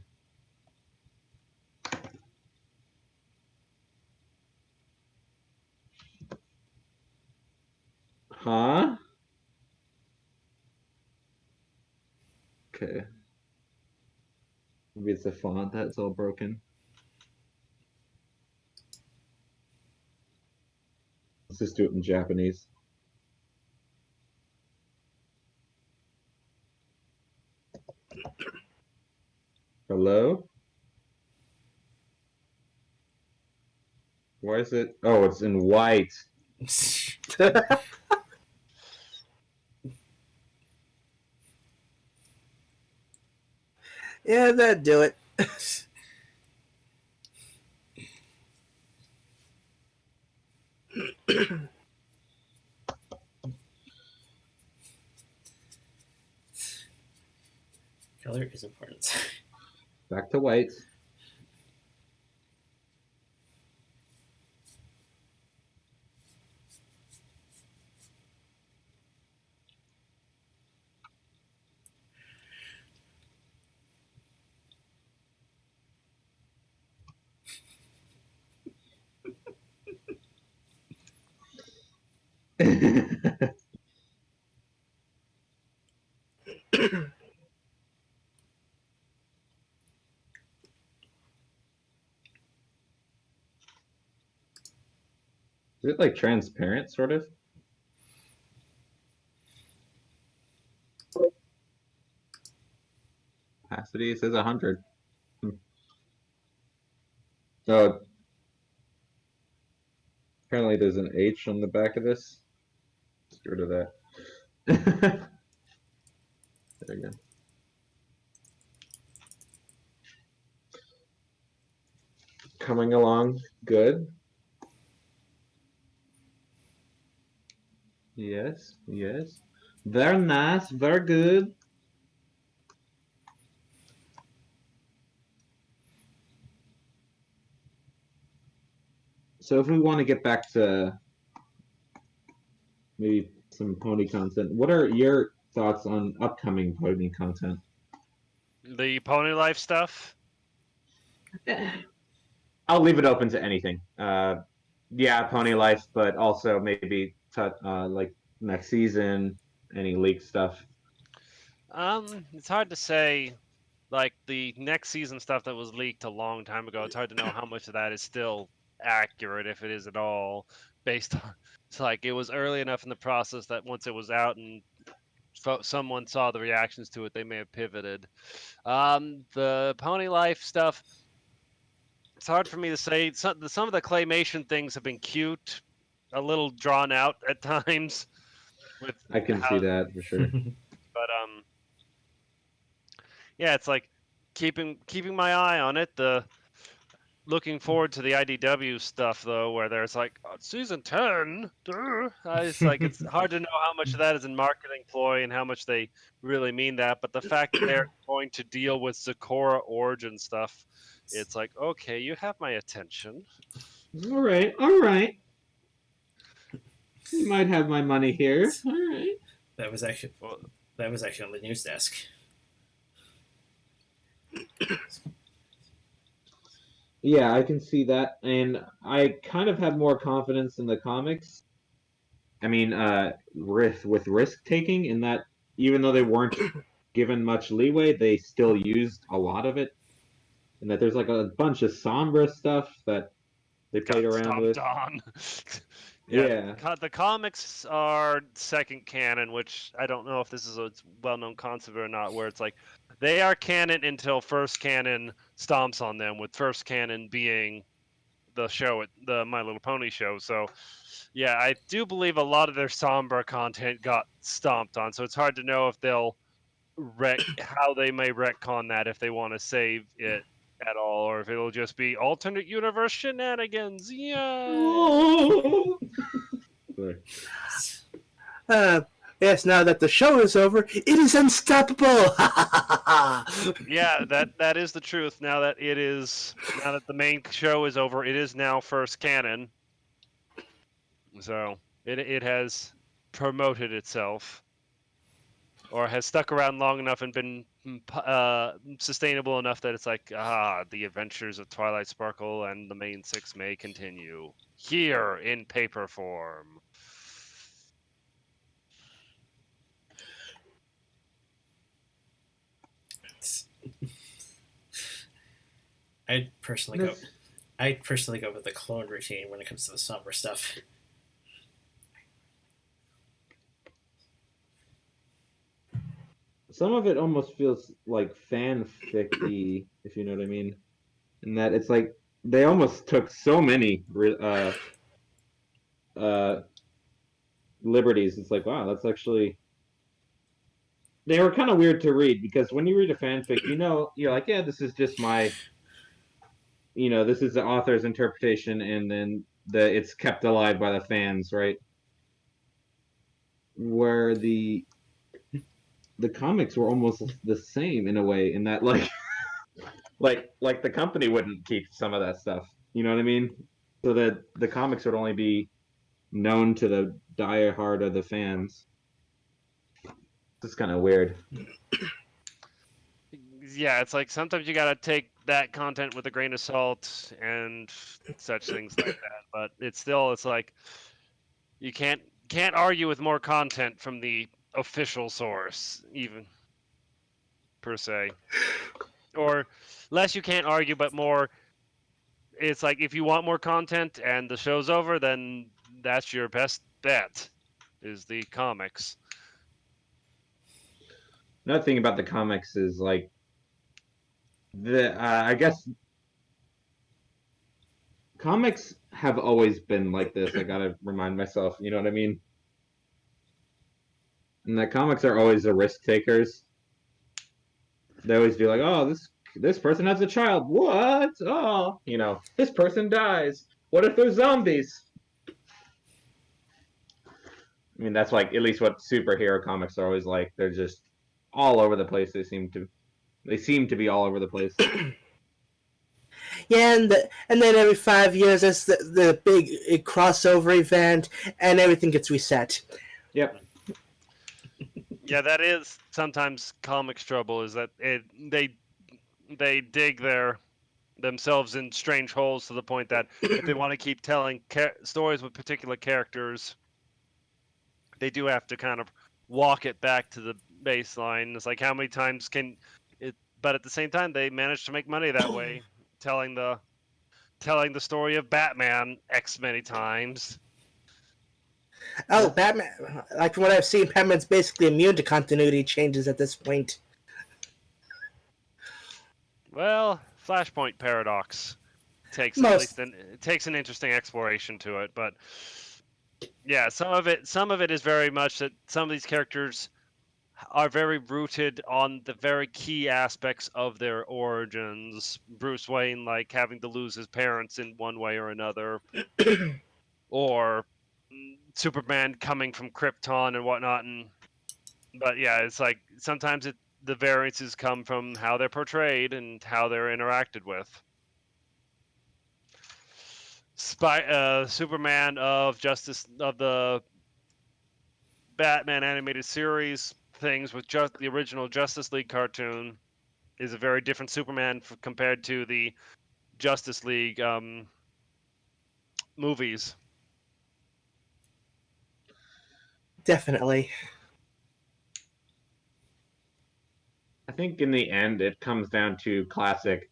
Huh? Okay. Maybe it's the font that's all broken. Let's just do it in Japanese. Hello? Why is it? Oh, it's in white. Yeah, that'd do it. Color is important. Back to white. Is it like transparent, sort of? Opacity says 100. Oh, apparently there's an H on the back of this. Let's get rid of that. There you go. Coming along good. Yes, yes. Very nice, very good. So if we want to get back to maybe some pony content, what are your thoughts on upcoming pony content? The Pony Life stuff. I'll leave it open to anything. Yeah, pony life, but also maybe like next season, any leaked stuff. It's hard to say. Like the next season stuff that was leaked a long time ago, it's hard to know how much of that is still accurate, if it is at all, based on. It's like it was early enough in the process that once it was out and someone saw the reactions to it, they may have pivoted. The Pony Life stuff, it's hard for me to say. Some of the claymation things have been cute, a little drawn out at times. With I can see how, that for sure. but yeah, it's like keeping my eye on it. looking forward to the IDW stuff though, where there's like season 10. It's like it's hard to know how much of that is in marketing ploy and how much they really mean that. But the fact that they're going to deal with Zecora origin stuff, it's like, okay, you have my attention. All right, all right. You might have my money here. All right. That was actually Well, on the news desk. Yeah, I can see that, and I kind of had more confidence in the comics. I mean, with risk taking, in that even though they weren't given much leeway, they still used a lot of it, and that there's like a bunch of Sombra stuff that they played got around with. stomped on. Yeah. The comics are second canon, which I don't know if this is a well-known concept or not, where it's like they are canon until first canon stomps on them, with first canon being the show, the My Little Pony show. So, yeah, I do believe a lot of their Sombra content got stomped on. So it's hard to know if they'll how they may retcon that if they want to save it at all, or if it'll just be alternate universe shenanigans. Yeah. Yes, now that the show is over, it is unstoppable! Yeah, that is the truth. Now that the main show is over, it is now first canon. So it has promoted itself, or has stuck around long enough and been sustainable enough that it's like, the adventures of Twilight Sparkle and the main six may continue here in paper form. I'd personally go with the clone routine when it comes to the Sombra stuff. Some of it almost feels like fanfic-y, if you know what I mean. In that it's like they almost took so many liberties. It's like, wow, that's actually, they were kind of weird to read, because when you read a fanfic, you're like, yeah, this is just my, this is the author's interpretation, and then it's kept alive by the fans, right? Where the comics were almost the same in a way, in that like the company wouldn't keep some of that stuff. You know what I mean? So that the comics would only be known to the diehard of the fans. It's kind of weird. Yeah, it's like sometimes you gotta take that content with a grain of salt and such things like that. But it's like you can't argue with more content from the official source, even per se. Or less you can't argue, but more. It's like if you want more content and the show's over, then that's your best bet. Is the comics. Another thing about the comics is like I guess comics have always been like this. I gotta remind myself. You know what I mean? And the comics are always the risk takers. They always do like, oh, this person has a child. What? Oh, this person dies. What if they're zombies? I mean, that's like at least what superhero comics are always like. They're just all over the place. They seem to be all over the place. Yeah, and then every 5 years there's the big crossover event, and everything gets reset. Yep. Yeah, that is sometimes comics trouble. Is that they dig themselves in strange holes to the point that if they want to keep telling stories with particular characters, they do have to kind of walk it back to the baseline. It's like how many times can it? But at the same time, they manage to make money that way, telling the story of Batman X many times. Oh, Batman! Like from what I've seen, Batman's basically immune to continuity changes at this point. Well, Flashpoint Paradox takes takes an interesting exploration to it, but yeah, some of it is very much that some of these characters are very rooted on the very key aspects of their origins. Bruce Wayne, like having to lose his parents in one way or another, or Superman coming from Krypton and whatnot. But yeah, it's like sometimes the variances come from how they're portrayed and how they're interacted with. Superman of the Batman animated series things with just the original Justice League cartoon is a very different Superman compared to the Justice League movies. Definitely. I think in the end, it comes down to classic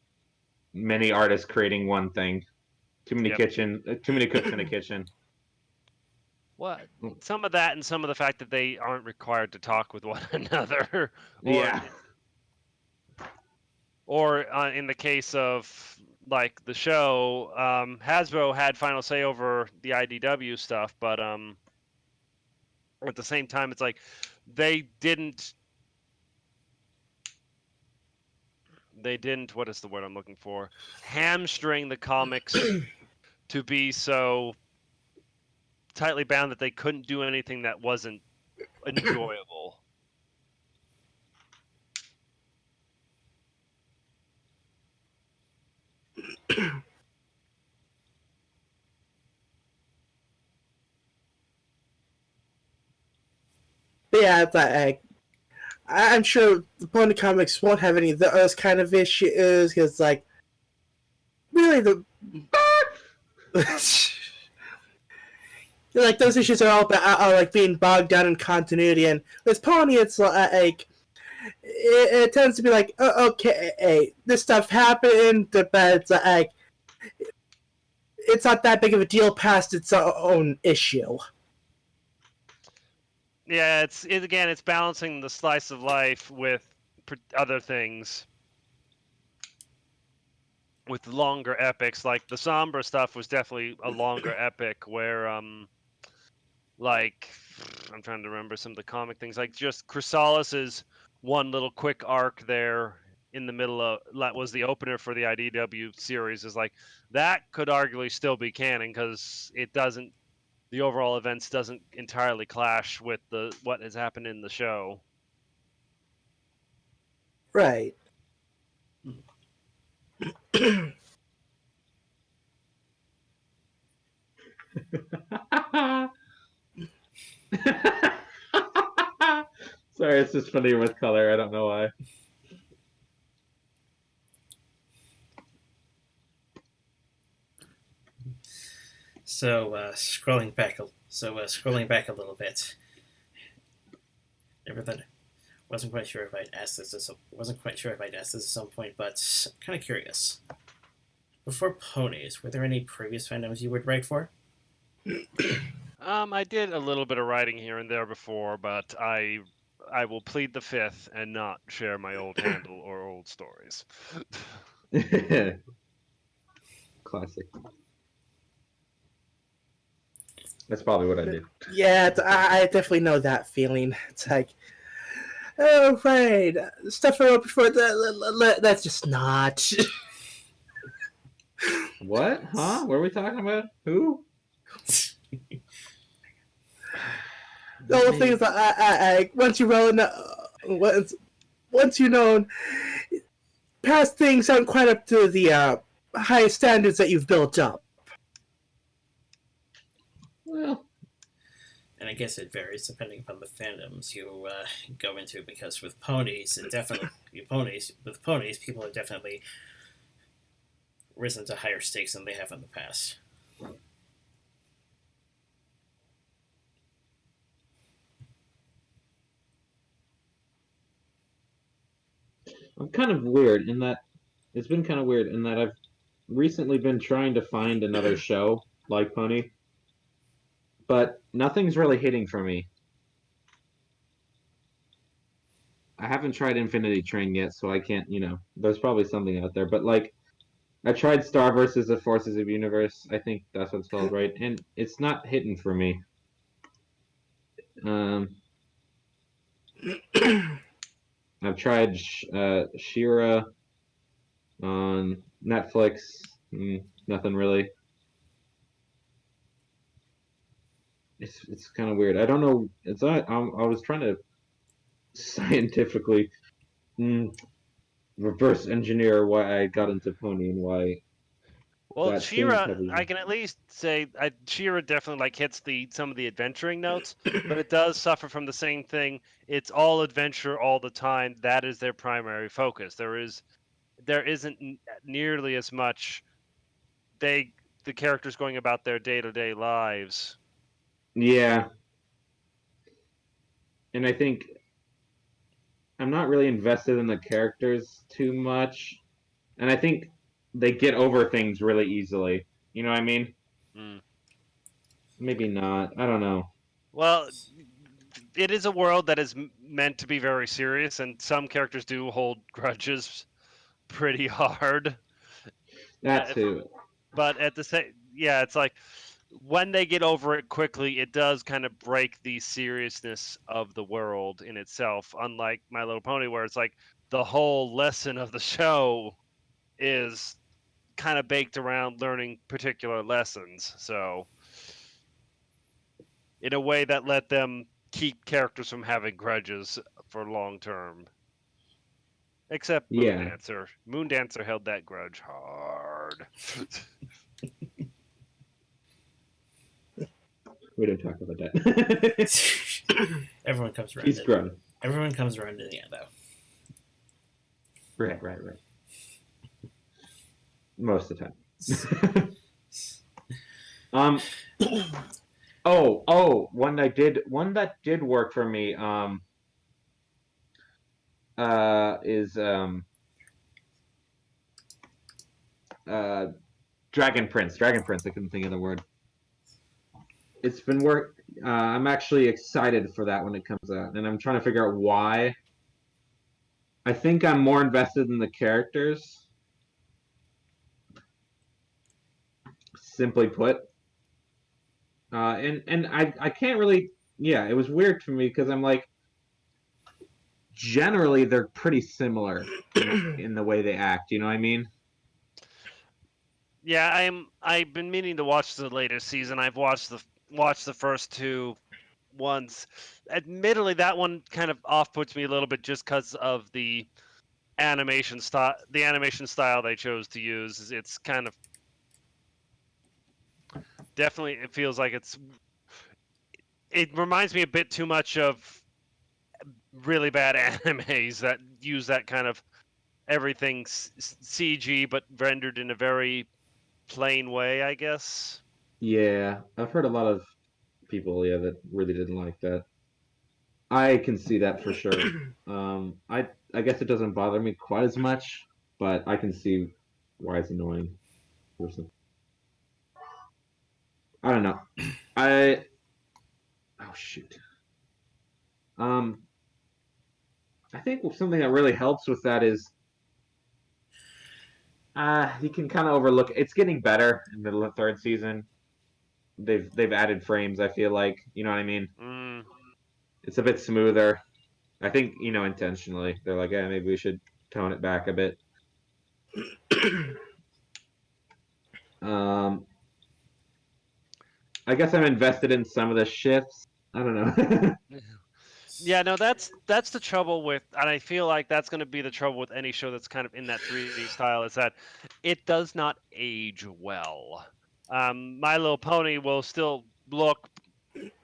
many artists creating one thing. Too many too many cooks in a kitchen. What? Some of that and some of the fact that they aren't required to talk with one another. Yeah. Or in the case of like the show, Hasbro had final say over the IDW stuff, but at the same time, it's like they didn't. What is the word I'm looking for? Hamstring the comics to be so tightly bound that they couldn't do anything that wasn't enjoyable. But yeah, but I'm sure the Pony comics won't have any of those kind of issues because, like, really the like those issues are all about like being bogged down in continuity, and with Pony, it's like it tends to be like, okay, this stuff happened, but it's like it's not that big of a deal past its own issue. Yeah, it's balancing the slice of life with other things, with longer epics. Like the Sombra stuff was definitely a longer epic where like I'm trying to remember some of the comic things, like just Chrysalis's one little quick arc there in the middle of that was the opener for the IDW series, is like that could arguably still be canon because it doesn't, the overall events doesn't entirely clash with the what has happened in the show. Right. Sorry, it's just funny with color. I don't know why. So scrolling back a little bit. Never thought. Wasn't quite sure if I'd asked this. At some point, but kind of curious. Before ponies, were there any previous fandoms you would write for? I did a little bit of writing here and there before, but I will plead the fifth and not share my old handle or old stories. Classic. That's probably what I did. Yeah, I definitely know that feeling. It's like, oh right, stuff I wrote before that's just not. What? Huh? What are we talking about? Who? The whole thing is that once you roll, once you know, past things aren't quite up to the highest standards that you've built up. Well, and I guess it varies depending upon the fandoms you go into. Because with ponies, people have definitely risen to higher stakes than they have in the past. I'm kind of weird in that it's been kind of weird in that I've recently been trying to find another show like Pony, but nothing's really hitting for me. I haven't tried Infinity Train yet, so I can't, there's probably something out there. But like, I tried Star versus the Forces of Universe. I think that's what it's called, right? And it's not hitting for me. I've tried Shira on Netflix. Nothing really. It's kind of weird. I don't know. It's I was trying to scientifically reverse engineer why I got into Pony and why Well, that seems Shira, heavy. I can at least say Shira definitely like hits some of the adventuring notes, but it does suffer from the same thing. It's all adventure all the time. That is their primary focus. There isn't nearly as much the characters going about their day-to-day lives. Yeah, and I think I'm not really invested in the characters too much, and I think they get over things really easily. You know what I mean? Mm. Maybe not. I don't know. Well, it is a world that is meant to be very serious, and some characters do hold grudges pretty hard. That too. But at the same, yeah, it's like when they get over it quickly, it does kind of break the seriousness of the world in itself. Unlike My Little Pony, where it's like the whole lesson of the show is kind of baked around learning particular lessons. So, in a way, that let them keep characters from having grudges for long term. Except Yeah, Moondancer. Moondancer held that grudge hard. we don't talk about that. Everyone comes around. He's grown. Everyone comes around in the end, though. Right. Most of the time. um. One that did work for me. Is uh Dragon Prince. Dragon Prince. I couldn't think of the word. It's been work. I'm actually excited for that when it comes out, and I'm trying to figure out why. I think I'm more invested in the characters. Simply put, and I can't really. Yeah, it was weird for me because I'm like, generally they're pretty similar in the way they act. You know what I mean? Yeah, I've been meaning to watch the latest season. I've watched the first two once. Admittedly, that one kind of off puts me a little bit just because of the animation style. The animation style they chose to use. It's kind of definitely. It feels like it reminds me a bit too much of really bad animes that use that kind of everything CG but rendered in a very plain way, I guess. Yeah, I've heard a lot of people, yeah, that really didn't like that. I can see that for sure. I guess it doesn't bother me quite as much, but I can see why it's annoying. Person, I don't know. I oh shoot. Um, I think something that really helps with that is you can kind of overlook. It's getting better in the third season. They've added frames. I feel like you know what I mean. Mm. It's a bit smoother. I think intentionally they're like, yeah, maybe we should tone it back a bit. Um, I guess I'm invested in some of the shifts. I don't know. Yeah, no, that's the trouble with, and I feel like that's going to be the trouble with any show that's kind of in that 3D style is that it does not age well. My Little Pony will still look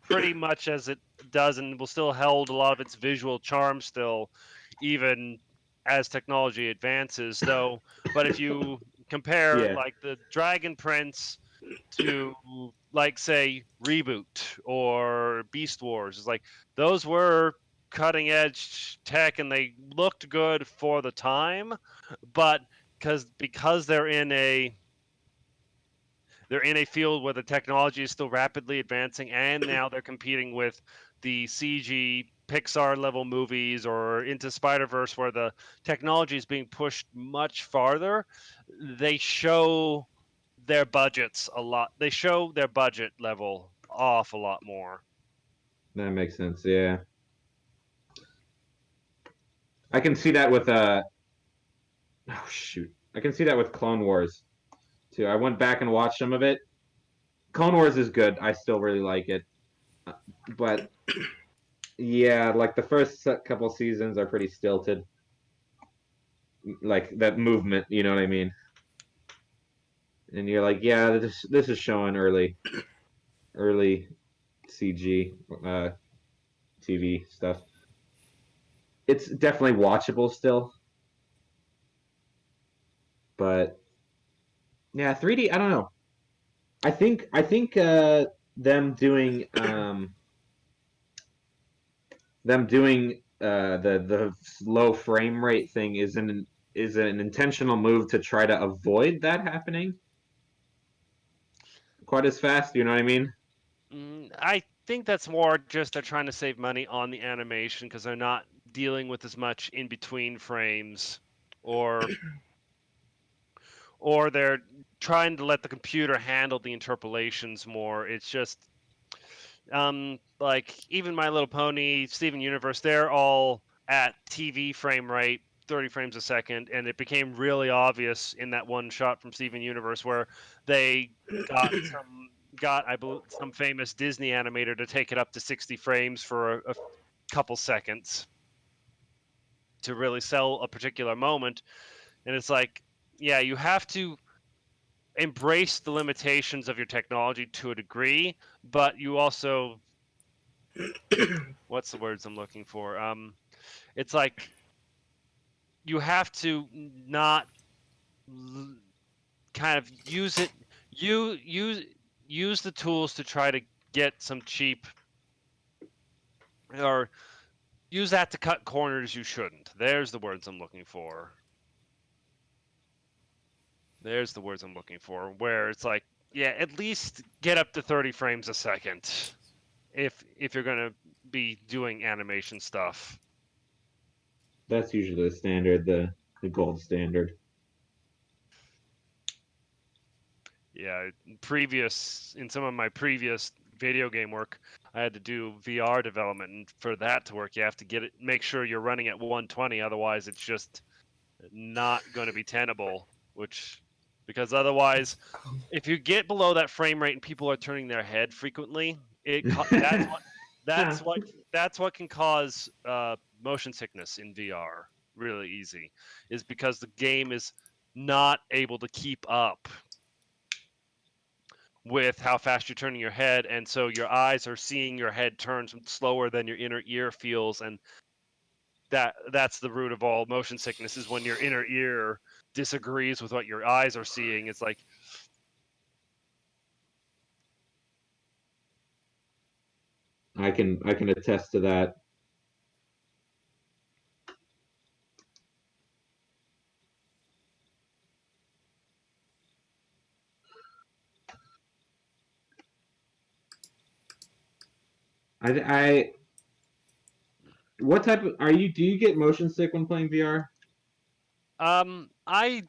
pretty much as it does, and will still hold a lot of its visual charm still, even as technology advances. Though, but if you compare Yeah, like the Dragon Prince to like say Reboot or Beast Wars, it's like those were cutting edge tech and they looked good for the time, but because they're in a field where the technology is still rapidly advancing, and now they're competing with the CG Pixar level movies or into Spider Verse, where the technology is being pushed much farther. They show their budgets a lot. They show their budget level off a lot more. that makes sense. Yeah. I can see that with oh shoot, I can see that with Clone Wars too. I went back and watched some of it. Clone Wars is good. I still really like it, but yeah, like the first couple seasons are pretty stilted. Like that movement, you know what I mean? And you're like, yeah, this is showing early CG TV stuff. It's definitely watchable still, but yeah, 3D. I don't know. I think them doing the low frame rate thing is an intentional move to try to avoid that happening quite as fast. You know what I mean? I think that's more just they're trying to save money on the animation because they're not dealing with as much in between frames, or or they're trying to let the computer handle the interpolations more. It's just like even My Little Pony, Steven Universe, they're all at TV frame rate, 30 frames a second, and it became really obvious in that one shot from Steven Universe where they got I believe some famous Disney animator to take it up to 60 frames for a couple seconds to really sell a particular moment. And it's like, yeah, you have to embrace the limitations of your technology to a degree, but you also what's the words I'm looking for? It's like you have to not kind of use it. You use the tools to try to get some cheap, or use that to cut corners you shouldn't. There's the words I'm looking for. There's the words I'm looking for. Where it's like, yeah, at least get up to 30 frames a second if you're gonna be doing animation stuff. That's usually the standard, the gold standard. Yeah, in some of my previous video game work, I had to do VR development, and for that to work, you have to make sure you're running at 120, otherwise it's just not going to be tenable. Because otherwise, if you get below that frame rate and people are turning their head frequently, that's what that's what can cause motion sickness in VR. Really easy, is because the game is not able to keep up with how fast you're turning your head, and so your eyes are seeing your head turn slower than your inner ear feels, and that's the root of all motion sickness, is when your inner ear disagrees with what your eyes are seeing. It's like, I can attest to that. I what type of are you? Do you get motion sick when playing VR? I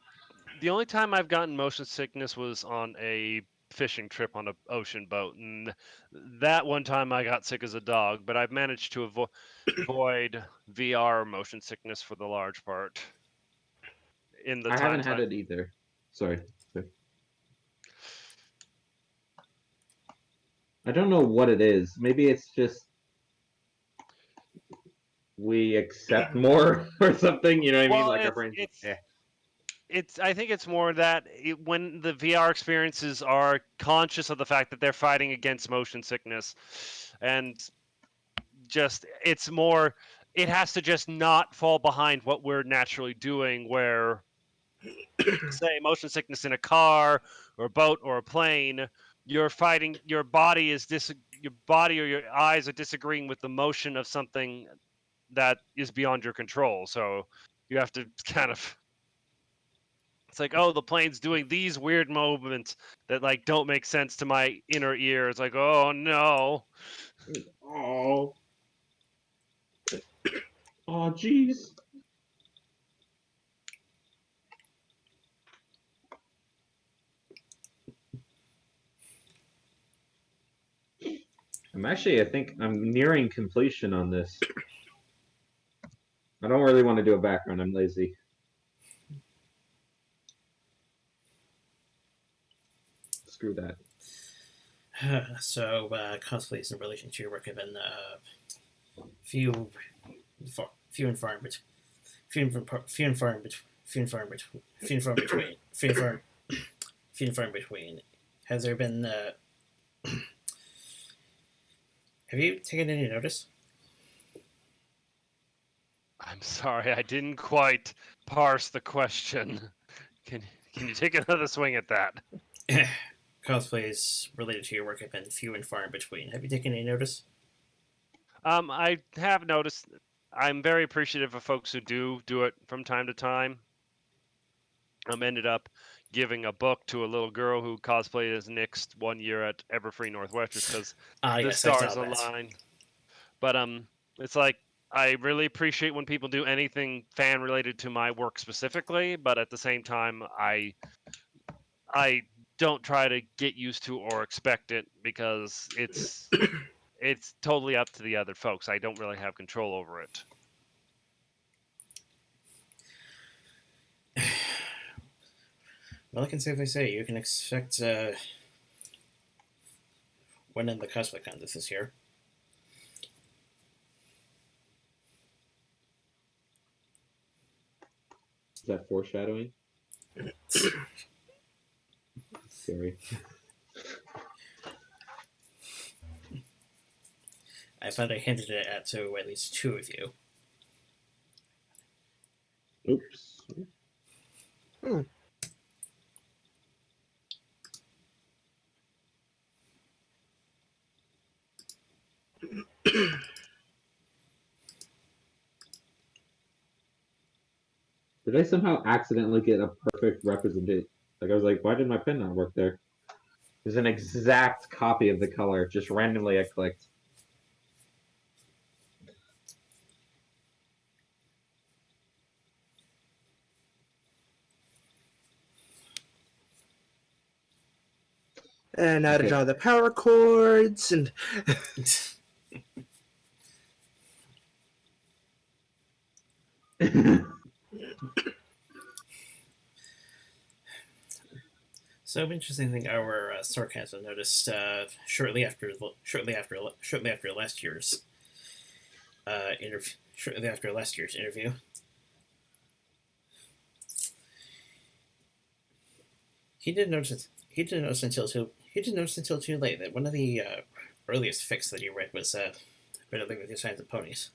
the only time I've gotten motion sickness was on a fishing trip on an ocean boat, and that one time I got sick as a dog, but I've managed to avoid VR motion sickness for the large part in the I haven't times had I. it either. Sorry. I don't know what it is. Maybe it's just we accept more or something. You know what I mean? Well, Like our brains. Eh. it's I think it's more that when the VR experiences are conscious of the fact that they're fighting against motion sickness, and just it's more, it has to just not fall behind what we're naturally doing, where say motion sickness in a car or a boat or a plane, you're fighting, your body or your eyes are disagreeing with the motion of something that is beyond your control. So you have to kind of, it's like, oh, the plane's doing these weird movements that like don't make sense to my inner ear. It's like, oh no. Oh. Oh, jeez. I think I'm nearing completion on this. I don't really want to do a background. I'm lazy. Screw that. So, cosplays in relation to your work have been few and far between. Few and far between. Has there been? Have you taken any notice? I'm sorry, I didn't quite parse the question. Can you take another swing at that? Cosplays related to your work have been few and far in between. Have you taken any notice? I have noticed. I'm very appreciative of folks who do it from time to time. Ended up giving a book to a little girl who cosplayed as Nyx one year at Everfree Northwest just because the Yes, I saw stars that. align. But it's like I really appreciate when people do anything fan related to my work specifically, but at the same time, I don't try to get used to or expect it because it's totally up to the other folks. I don't really have control over it. Well, I can safely say you can expect one in the cosplay contest this year. Is that foreshadowing? Scary. I thought I hinted it at to at least two of you. Oops. Did I somehow accidentally get a perfect representation? Like I was like, why did my pen not work there? There's an exact copy of the color. Just randomly I clicked. And now to Okay. draw the power chords and So, interesting thing our sarcasm noticed shortly after last year's interview. He didn't notice. He didn't notice until too late that one of the earliest fics that he read was "Better Live with Your Signs and Ponies."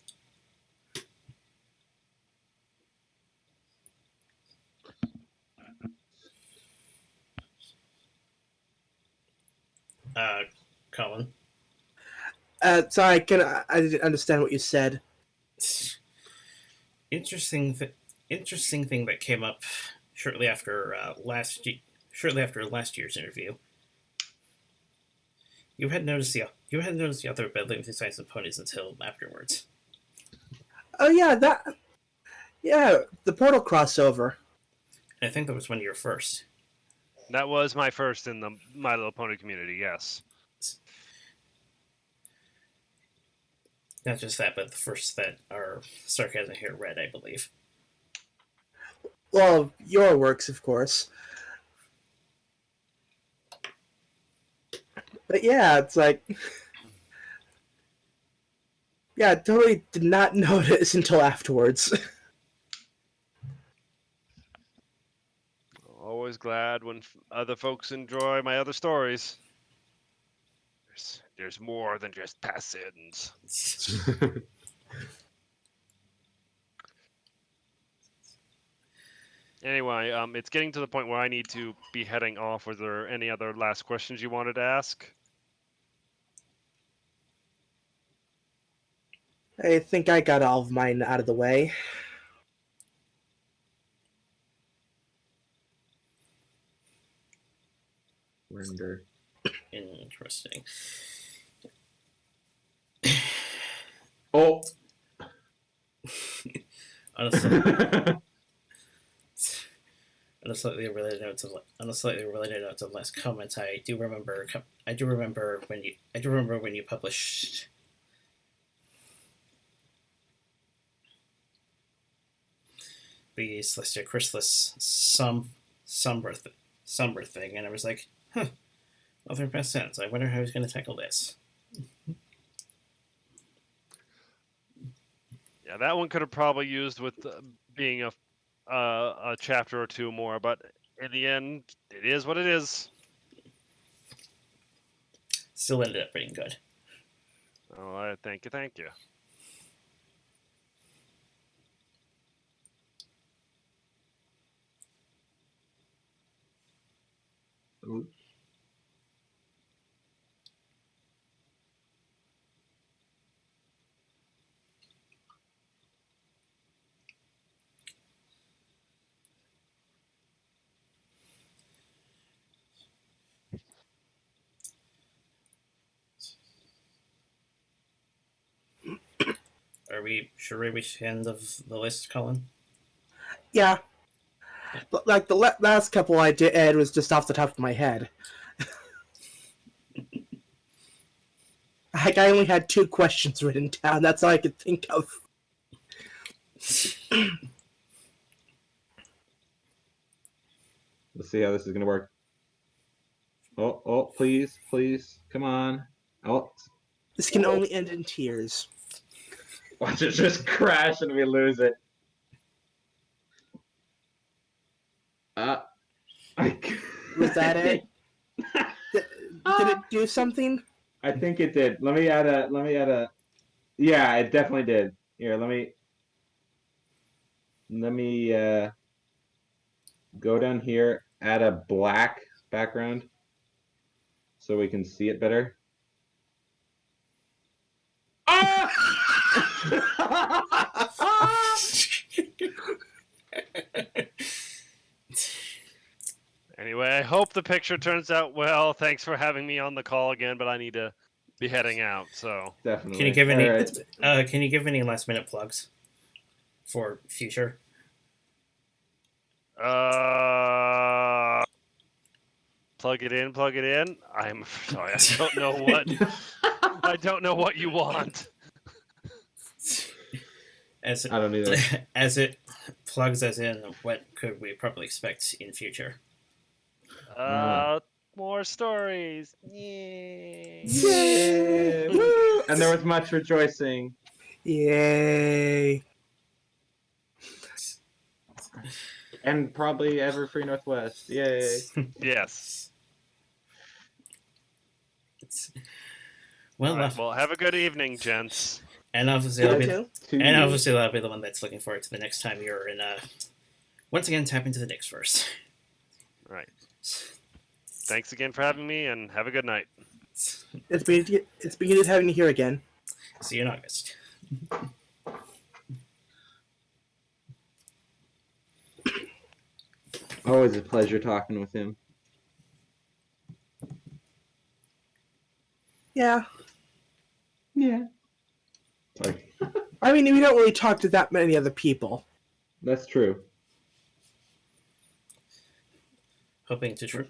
Colin. sorry, I didn't understand what you said. Interesting thing that came up shortly after last year's interview. You hadn't noticed the author of Bedlam with Signs and Ponies until afterwards. Oh yeah, the Portal crossover. And I think that was one of your first. That was my first in the My Little Pony community, yes. Not just that, but the first that our sarcasm here read, I believe. Well, your works, of course. But yeah, it's like, yeah, I totally did not notice until afterwards. Always glad when other folks enjoy my other stories. There's more than just past sins. Anyway, it's getting to the point where I need to be heading off. Was there any other last questions you wanted to ask? I think I got all of mine out of the way. Render. Interesting. Oh. On a slightly related note to last comment, I do remember when you published. the Celestia Chrysalis somber thing, and I was like, huh, nothing makes sense. I wonder how he's going to tackle this. Yeah, that one could have probably used with being a chapter or two more, but in the end, it is what it is. Still ended up being good. Oh, thank you, thank you. Ooh. Are we sure we reached the end of the list, Colin? Yeah. But like the last couple I did was just off the top of my head. Like I only had 2 questions written down. That's all I could think of. Let's see how this is gonna work. Oh, please, come on. Oh, This can only end in tears. watch it just crash and we lose it. Was that it? Did it do something? I think it did. Let me add a. Yeah, it definitely did. Here, let me go down here, add a black background so we can see it better. Ah! Anyway, I hope the picture turns out well. Thanks for having me on the call again, but I need to be heading out. So Definitely. Can you give any? All Can you give any last minute plugs for future? Plug it in, plug it in. I'm sorry, I don't know what I don't know what you want. As I don't either. as it plugs as in, what could we probably expect in future? More stories. Yay! Yay! Woo! And there was much rejoicing. Yay! And probably Everfree Northwest. Yay! Yes. Well, Right, well, have a good evening, gents. and obviously that'll be the one that's looking forward to the next time you're in. Once again, tap into the Knicks first. Right. Thanks again for having me, and have a good night. It's been good having you here again. See you in August. Always a pleasure talking with him. Yeah. Yeah. Like, I mean, we don't really talk to that many other people. that's true. Hoping to try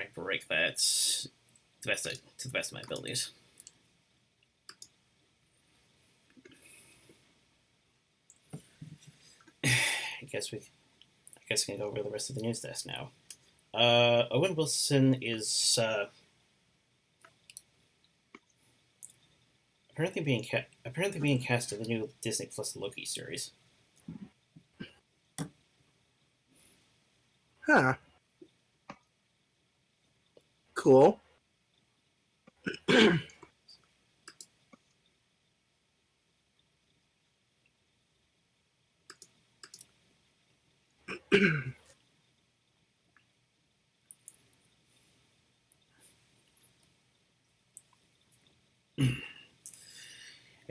and break that to the best of my abilities. I guess we can go over the rest of the news desk now. Owen Wilson is apparently being cast in the new Disney Plus Loki series. Huh. Cool.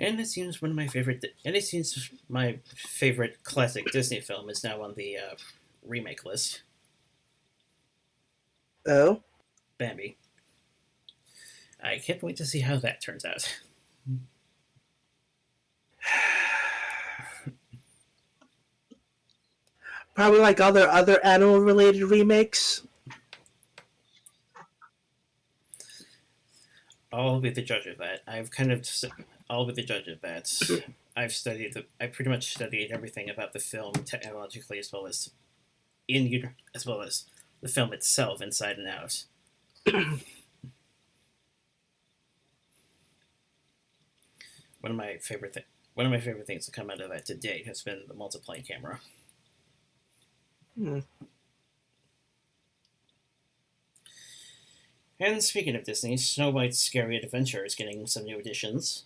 And it seems my favorite classic Disney film is now on the remake list. Oh? Bambi. I can't wait to see how that turns out. Probably like other animal-related remakes. I'll be the judge of that. I'll be the judge of that. I pretty much studied everything about the film technologically, as well as the film itself, inside and out. One of my favorite things to come out of that to date has been the multiplane camera. Hmm. And speaking of Disney, Snow White's Scary Adventure is getting some new additions.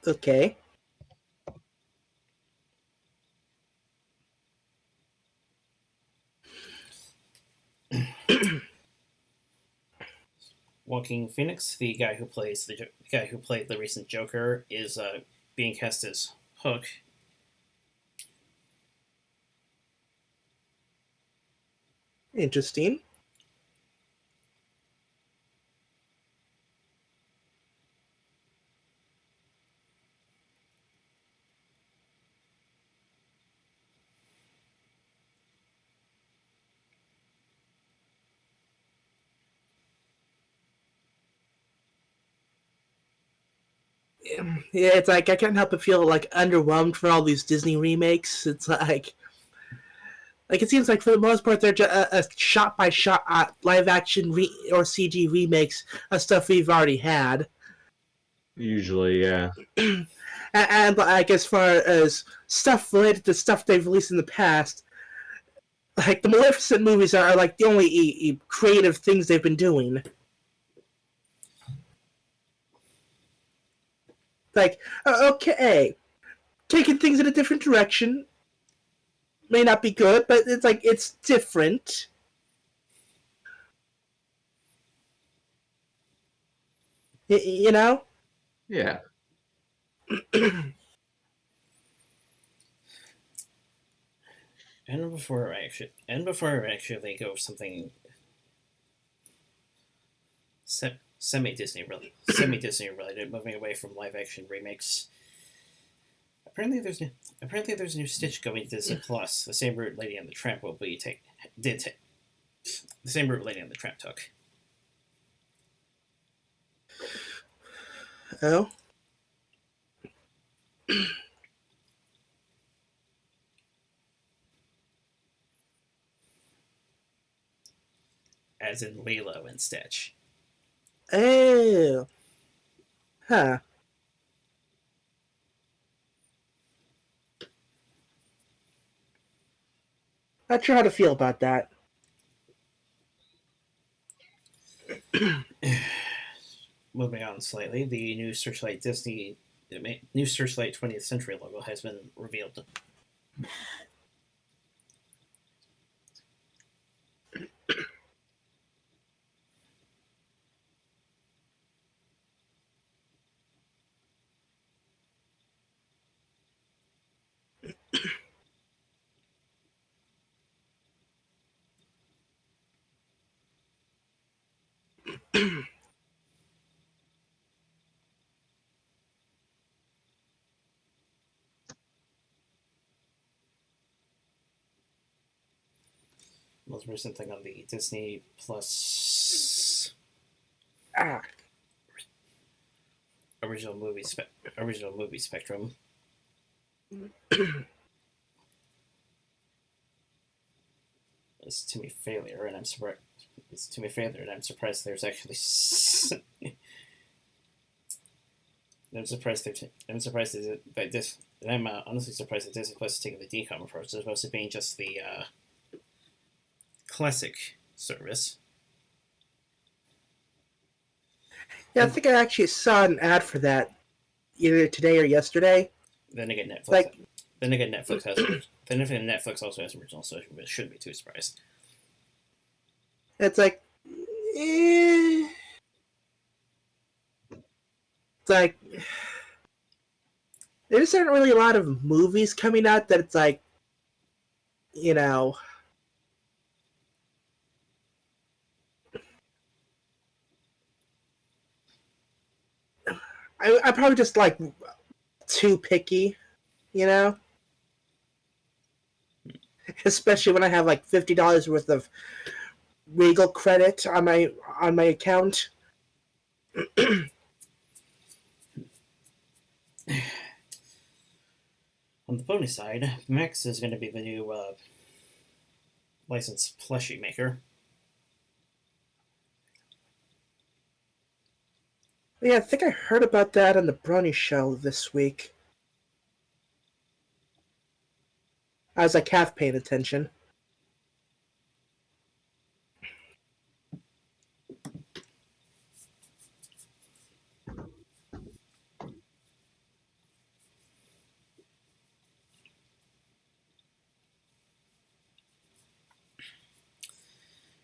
Okay. Joaquin Phoenix, the guy who played the recent Joker, is being cast as Hook. Interesting. Yeah, it's like I can't help but feel like underwhelmed for all these Disney remakes. It's like it seems like for the most part they're just a shot by shot live action or CG remakes of stuff we've already had. Usually, yeah. And like as far as stuff related to stuff they've released in the past, like the Maleficent movies are like the only creative things they've been doing. Like, okay, taking things in a different direction may not be good, but it's like it's different. You know? Yeah. And before I actually go something semi Disney related, moving away from live action remakes. Apparently, there's a new Stitch going to Disney Plus. The same route Lady and the Tramp the same route Lady and the Tramp took. Oh. As in Lilo and Stitch. Oh. Huh. Not sure how to feel about that. Moving on slightly, the new Searchlight 20th Century logo has been revealed. Most recent thing on the Disney Plus original movie spectrum. It's To Me Failure, and I'm surprised. It's To Me Failure, and I'm surprised there's actually. I'm surprised that this. And I'm honestly surprised that Disney Plus is taking the DCOM approach, as opposed to being just the classic service. Yeah, I think I actually saw an ad for that either today or yesterday. Then again, Netflix. Like, then again, Netflix also has original social, but shouldn't be too surprised. it's like, it's like there just aren't really a lot of movies coming out that it's like, you know. I'm probably just like too picky, you know? Especially when I have like $50 worth of Regal credit on my account. On the pony side, Max is going to be the new licensed plushie maker. Yeah, I think I heard about that on the Brony show this week. I was like half paying attention.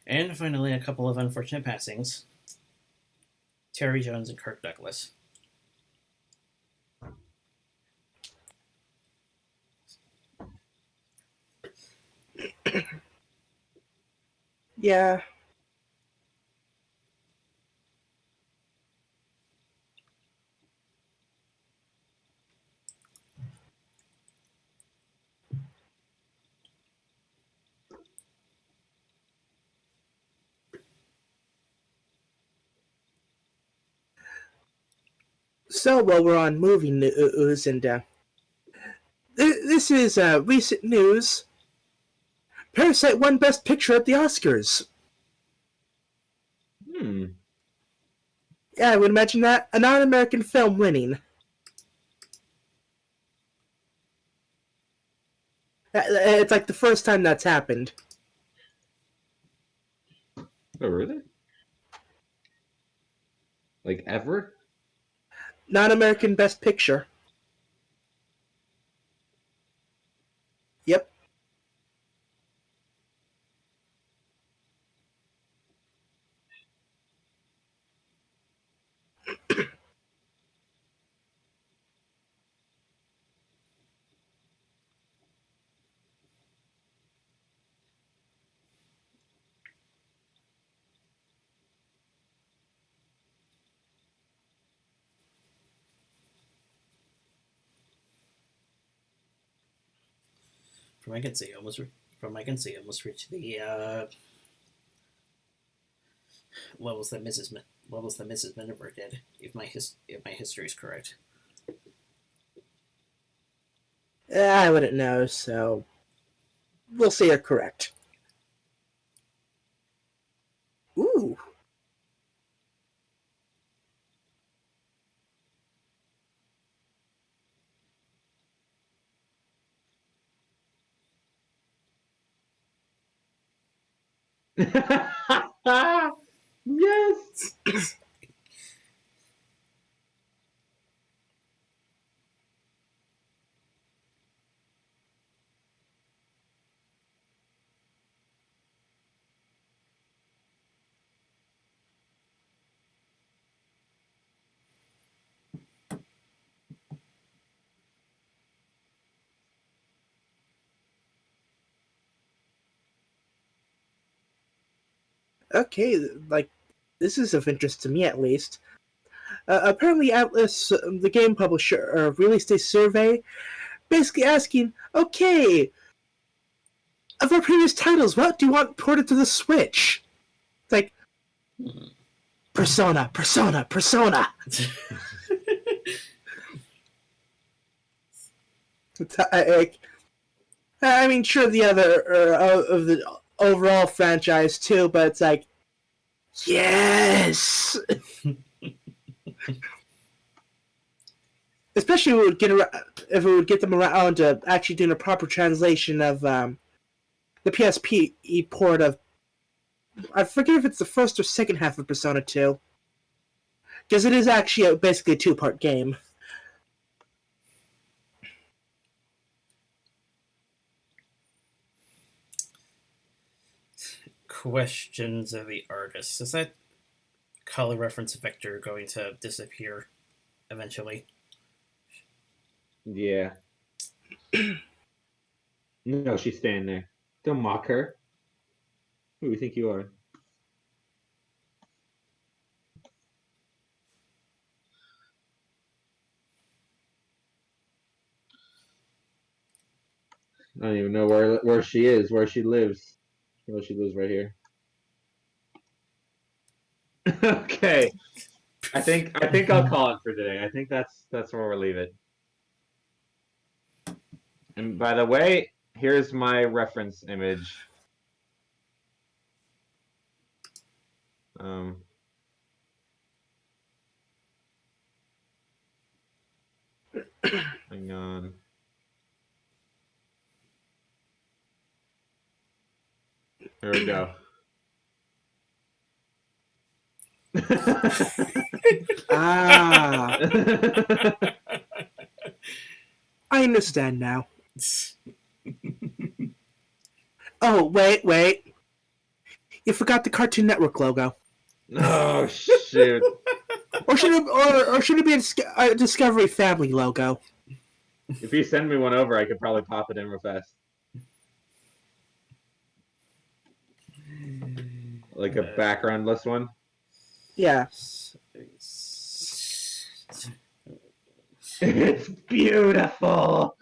And finally, a couple of unfortunate passings. Terry Jones and Kirk Douglas. Yeah. So, while we're on movie news, and this is recent news. Parasite won Best Picture at the Oscars. Yeah, I would imagine that. A non-American film winning. It's like the first time that's happened. Oh, really? Like, ever? Non-American Best Picture. Yep. From I can see, almost reached the levels that Mrs. Miniver did. If my history is correct. I wouldn't know, so we'll say you're correct. Ooh. Yes! Okay, like, this is of interest to me at least. Apparently, Atlas, the game publisher, released a survey basically asking, okay, of our previous titles, what do you want ported to the Switch? It's like, Persona, Persona, Persona. I mean, sure, the other of the overall franchise too, but it's like, yes. Especially if it would get them around to actually doing a proper translation of the PSP port of, I forget if it's the first or second half of Persona 2, because it is actually basically a two-part game. Questions of the artist. Is that color reference vector going to disappear eventually? Yeah. No, she's staying there. Don't mock her. Who do you think you are? I don't even know where she is, where she lives. Well, she lives right here. Okay. I think I'll call it for today. I think that's where we'll leave it. And by the way, here's my reference image. Hang on. Here we go. Ah, I understand now. Oh, wait. You forgot the Cartoon Network logo. Oh shoot. Or should it be a Discovery Family logo? If you send me one over, I could probably pop it in real fast. Like a backgroundless one. Yeah. It's beautiful.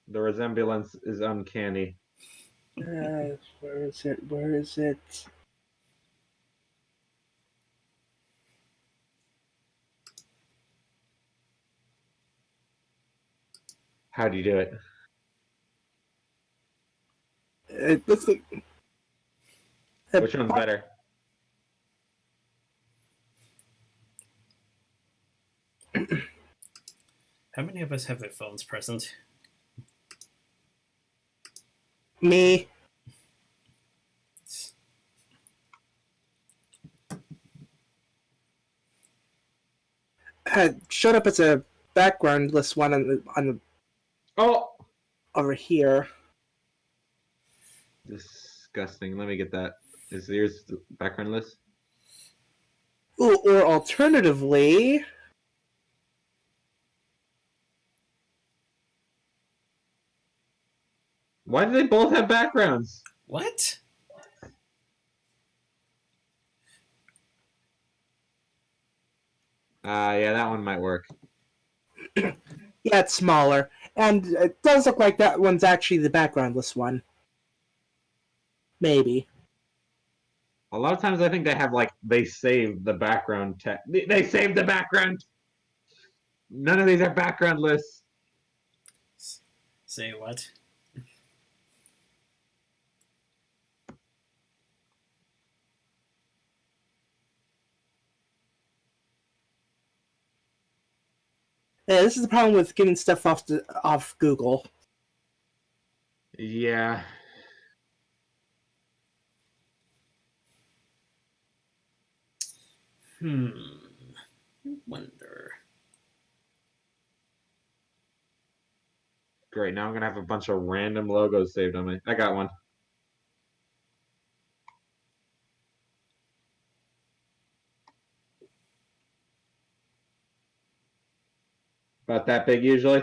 The resemblance is uncanny. Where is it? Where is it? How do you do it? It looks like. Which one's better? How many of us have their phones present? Me. Showed up as a backgroundless one on the Oh! over here. Disgusting. Let me get that. Is yours backgroundless? Ooh, or alternatively, Why do they both have backgrounds? What? Yeah, that one might work. yeah, it's smaller, and it does look like that one's actually the backgroundless one. Maybe. A lot of times I think they have, like, they save the background text. They save the background! None of these are backgroundless. Say what? Yeah, this is the problem with getting stuff off Google. Yeah. Wonder. Great, now I'm gonna have a bunch of random logos saved on me. I got one. About that big usually?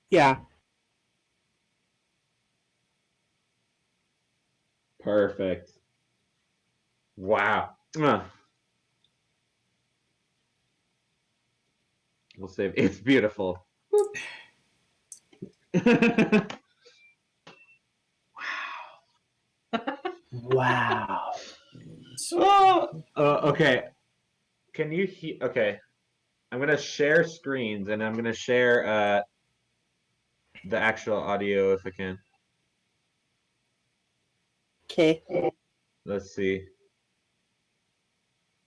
Yeah. Perfect. Wow. We'll save. It's beautiful. Wow. Okay. Can you okay. I'm gonna share screens and I'm gonna share the actual audio if I can. Okay. Let's see.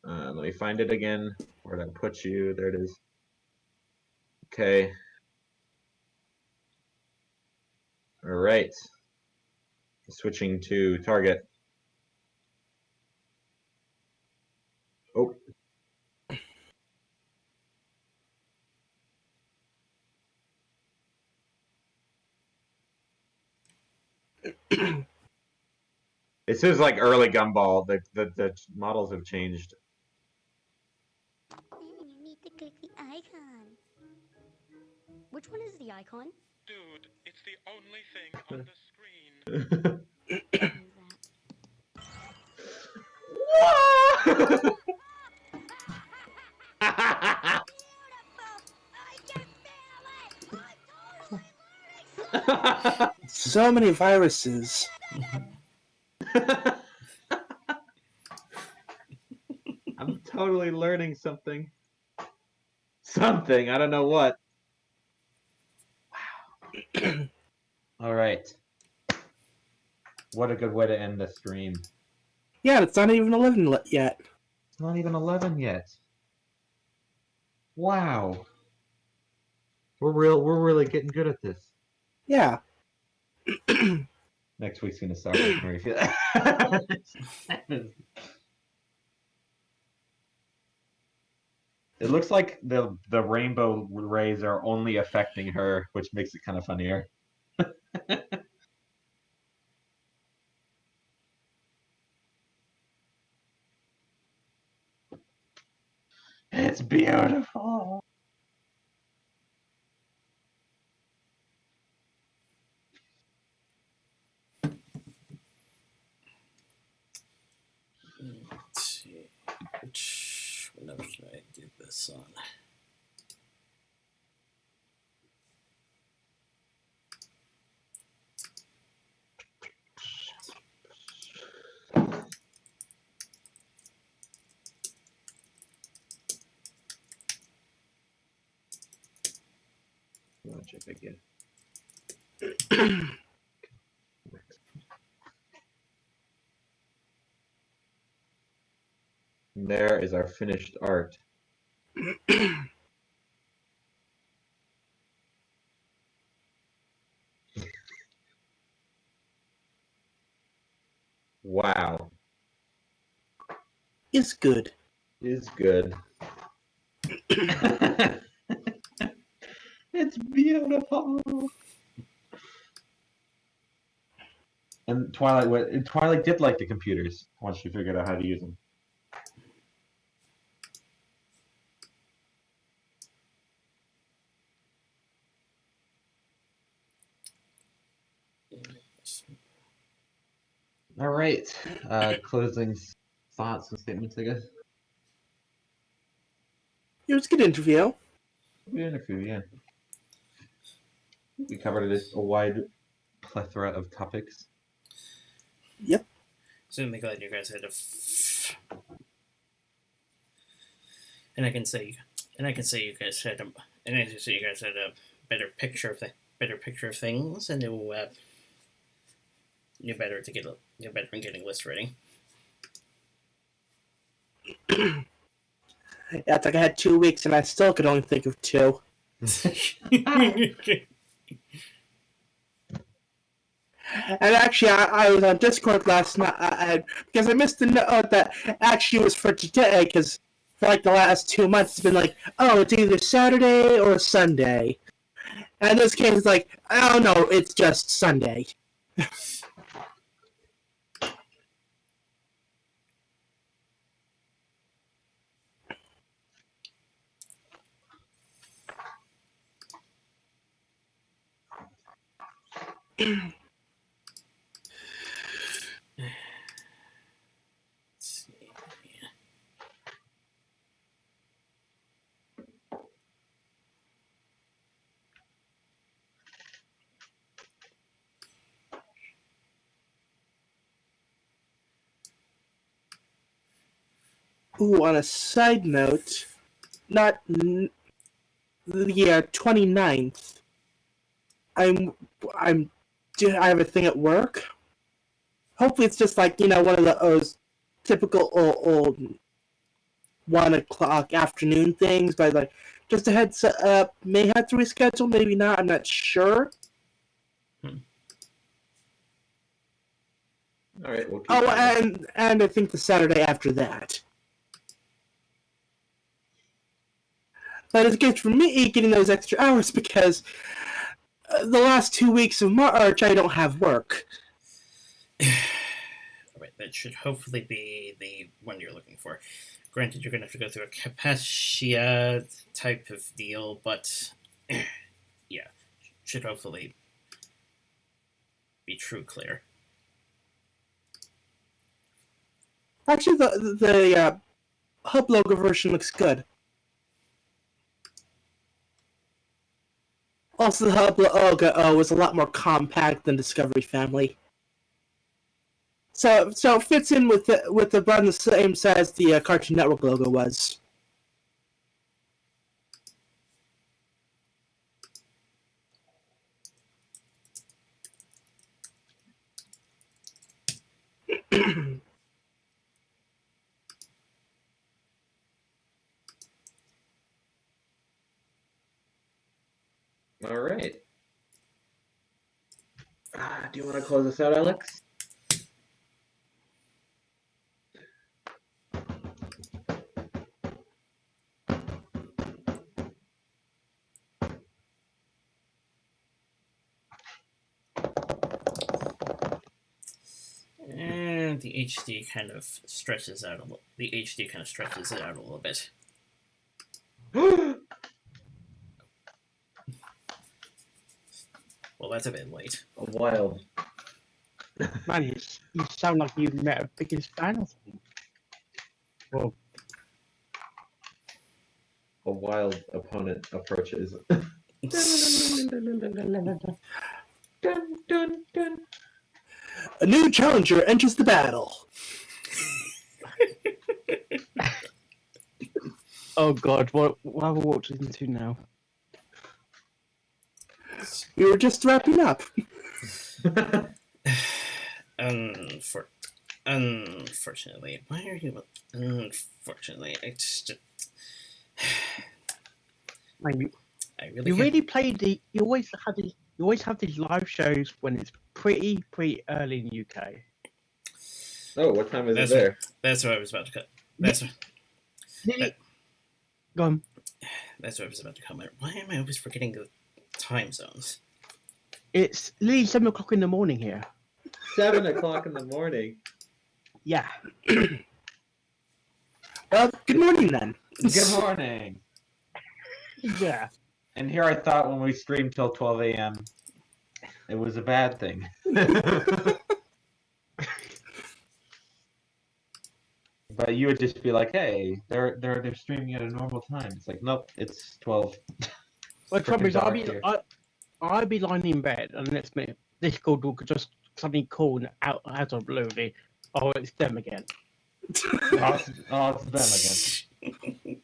Let me find it again. Where did I put you? There it is. Okay. All right. Switching to target. Oh. This is like early Gumball. The models have changed. You need to click the icon. Which one is the icon? Dude, it's the only thing on the screen. So many viruses. I'm totally learning something. Something, I don't know what. Wow. All right. What a good way to end the stream. Yeah, it's not even 11 yet. It's not even 11 yet. Wow. We're really getting good at this. Yeah. Next week's gonna suck. I can already feel it. It looks like the rainbow rays are only affecting her, which makes it kind of funnier. It's beautiful. Let's see. Which number should I do this on? Check again. There is our finished art. Wow. It's good. Is good. It's beautiful. And Twilight did like the computers once she figured out how to use them. All right. Closing thoughts and statements, I guess. It was a good interview. Good interview, yeah. We covered a wide plethora of topics. Yep. So I'm glad you guys had and I can say you guys had a better picture of things, and you're better in getting list reading. Yeah, it's like I had 2 weeks and I still could only think of 2. And actually, I was on Discord last night because I missed the note that actually was for today. Because for like the last 2 months, it's been like, oh, it's either Saturday or Sunday. And in this case, it's like, oh no, it's just Sunday. Ooh, on a side note, not the 29th. I have a thing at work. Hopefully, it's just like one of those typical old 1 o'clock afternoon things. But like, just a heads up, may have to reschedule, maybe not. I'm not sure. All right. We'll keep and I think the Saturday after that. But it's good for me getting those extra hours because the last 2 weeks of March I don't have work. Alright, that should hopefully be the one you're looking for. Granted, you're going to have to go through a Capaccia type of deal, but yeah, should hopefully be true clear. Actually, the hub logo version looks good. Also, the hub logo was a lot more compact than Discovery Family. So it fits in with around the same size the Cartoon Network logo was. All right. Do you want to close this out, Alex? And the HD kind of stretches out a little. The HD kind of stretches it out a little bit. Well, that's a bit late. Wild. Man, you sound like you've met a biggest fan of them. Well, A wild opponent approaches. Dun, dun, dun. A new challenger enters the battle. oh god, what have we walked into now? We were just wrapping up. Unfortunately, why are you? Unfortunately, it's just. Man, I really. you can't- really play the. You always have these live shows when it's pretty early in the UK. Oh, what time is That's it there? That's what I was about to cut. That's Go on. That's what I was about to comment. Why am I always forgetting the time zones? It's nearly 7 o'clock in the morning here. 7 o'clock in the morning. Yeah. Good morning then. Good morning. Yeah. And here I thought when we streamed till 12 a.m., it was a bad thing. But you would just be like, "Hey, they're streaming at a normal time." It's like, nope, it's 12. Well, the trouble is, Dark here. I'd be lying in bed, and next minute, Discord will just suddenly call out of blue. Oh, it's them again. Oh, it's them again.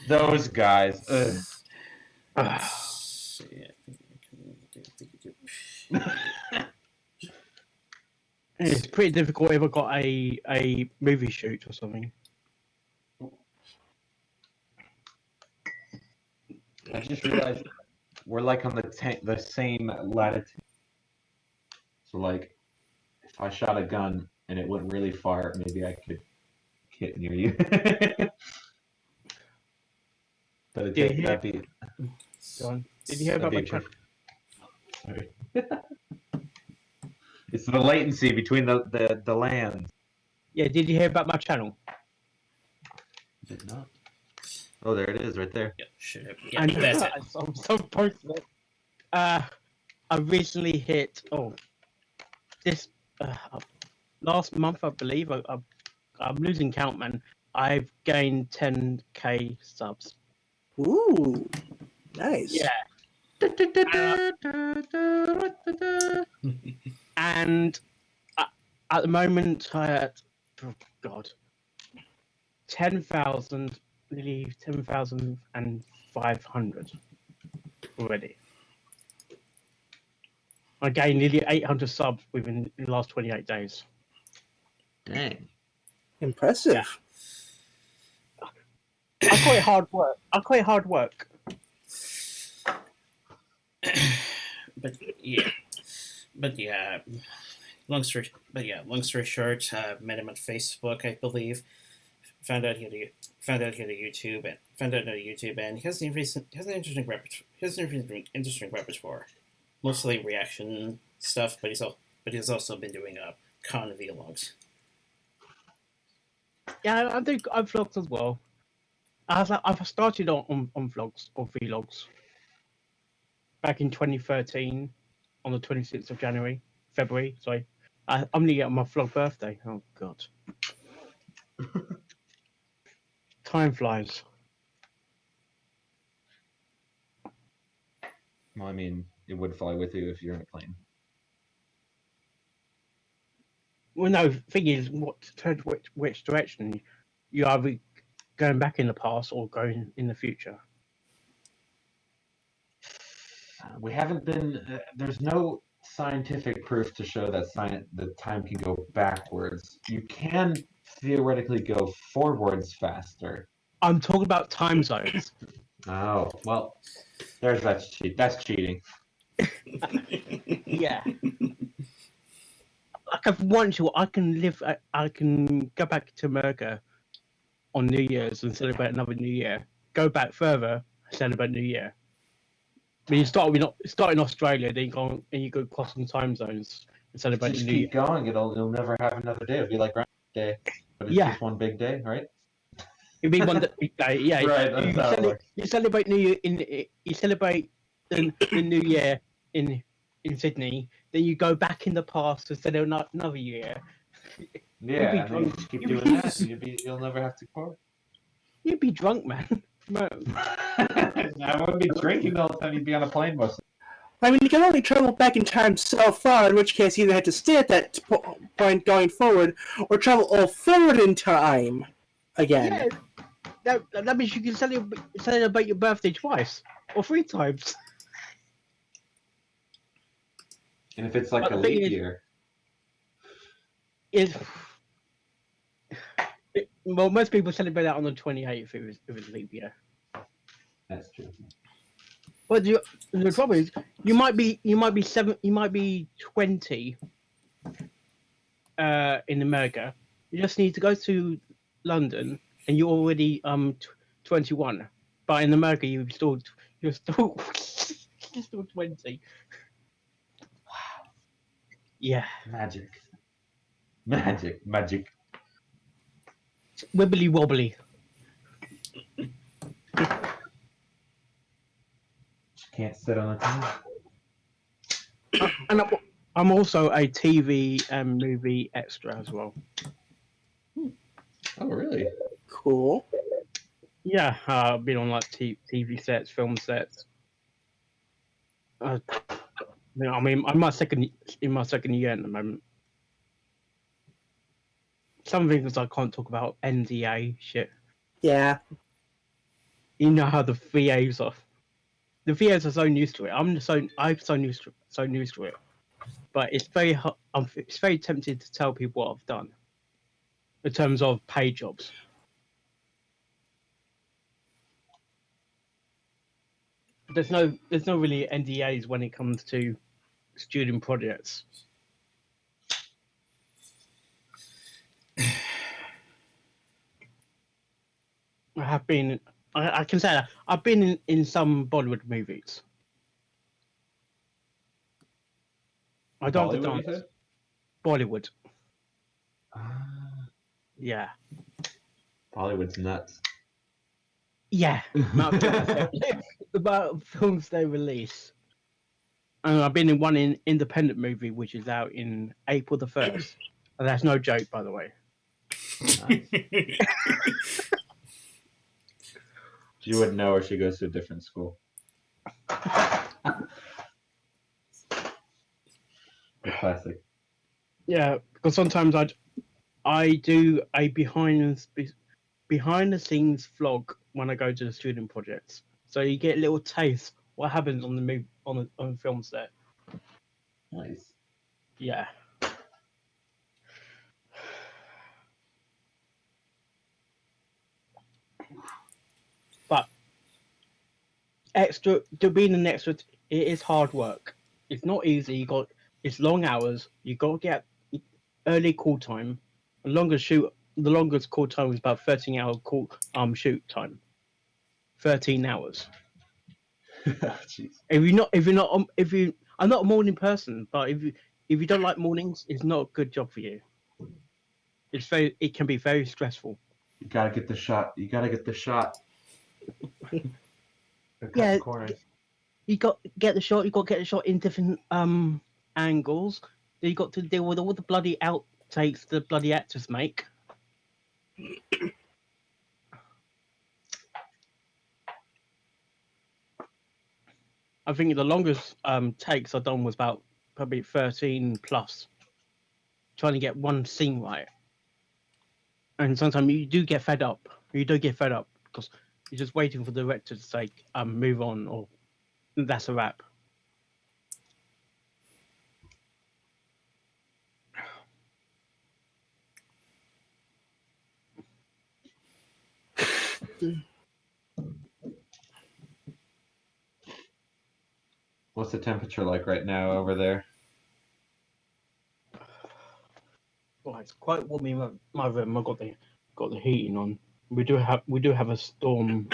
Those guys. Ugh. It's pretty difficult if I got a movie shoot or something. I just realized we're like on the same latitude. So like, if I shot a gun and it went really far, maybe I could hit near you. But that'd be. John, did you hear about my Sorry. It's the latency between the lands. Yeah, did you hear about my channel? Did not. Oh, there it is, right there. Yeah, should have. Yeah, And that's it. I'm so posting it. I recently hit this last month, I believe. I'm losing count, man. I've gained 10k subs. Ooh, nice. Yeah. And at the moment, I had, oh God, 10,000, nearly 10,500 already. I gained nearly 800 subs within the last 28 days. Dang. Impressive. I call it hard work. But yeah, long story short, met him on Facebook, I believe. Found out he had a YouTube, and he has an interesting repertoire, mostly reaction stuff. But he's also been doing con vlogs. Yeah, I do vlogs as well. I've started on vlogs or vlogs back in 2013 on the 26th of February. Sorry, I'm gonna get on my vlog birthday. Oh God, time flies. Well, I mean, it would fly with you if you're in a plane. Well, no, thing is, which direction? You're either going back in the past or going in the future. We haven't been. There's no scientific proof to show that time can go backwards. You can theoretically go forwards faster. I'm talking about time zones. Oh well, that's cheating. Yeah. Like if want to, I can go back to America on New Year's and celebrate another New Year. Go back further, celebrate New Year. But you start in Australia, then you go crossing time zones and celebrate Just the New Year. keep going. You'll never have another day. It'll be like Groundhog Day, but it's Yeah. just one big day, right? It'd be one big day. Yeah, Right, that's how it works. you celebrate New Year you celebrate the New Year in Sydney. Then you go back in the past to celebrate another year. Yeah, be and then you drunk. just keep You'd doing be- that. And you'll never have to pour. You'd be drunk, man. I wouldn't be drinking the whole time. You'd be on a plane most. I mean, you can only travel back in time so far, in which case you either had to stay at that point going forward, or travel all forward in time again. Yeah, that means you can celebrate your birthday twice or 3 times. And if it's like But a the thing leap is- year, Well, most people celebrate that on the 28th if it's leap year. that's true. But the problem is, you might be 20 in America. You just need to go to London, and you're already 21. But in America, you're still you're still 20. Wow, Yeah, magic. wibbly wobbly. Just can't sit on a time. And I'm also a TV and movie extra as well. Oh, really? Cool. Yeah, I've been on like TV sets, film sets. I mean, I'm in my second year at the moment. Some things I can't talk about. NDA shit. Yeah. You know how the VAs are. The VAs are so used to it. I'm so used to it. But it's it's very tempting to tell people what I've done in terms of paid jobs. There's no really NDAs when it comes to student projects. I can say that I've been in some Bollywood movies. I don't have to Bollywood, you dance. said? Bollywood, Ah, yeah. Bollywood's nuts. Yeah, about films they release. And I've been in one independent movie which is out in April the 1st. And that's no joke, by the way. You wouldn't know her. She goes to a different school. The classic. Yeah, because sometimes I do a behind the scenes vlog when I go to the student projects. So you get a little taste what happens on the movie on the film set. Nice. Yeah. But being an extra, it is hard work. It's not easy. It's long hours. You got to get early call time. The longest call time is about 13-hour shoot time. 13 hours. Jeez. I'm not a morning person, but if you don't like mornings, it's not a good job for you. It can be very stressful. You gotta get the shot. Yeah. Corners. you got to get the shot. You got to get the shot in different angles. Then you got to deal with all the bloody outtakes the bloody actors make. I think the longest takes I've done was about probably 13 plus, trying to get one scene right. And sometimes you do get fed up. You do get fed up because you're just waiting for the director to say, move on, or that's a wrap. What's the temperature like right now over there? Well, it's quite warm in my room. I've got the heating on. We do have a storm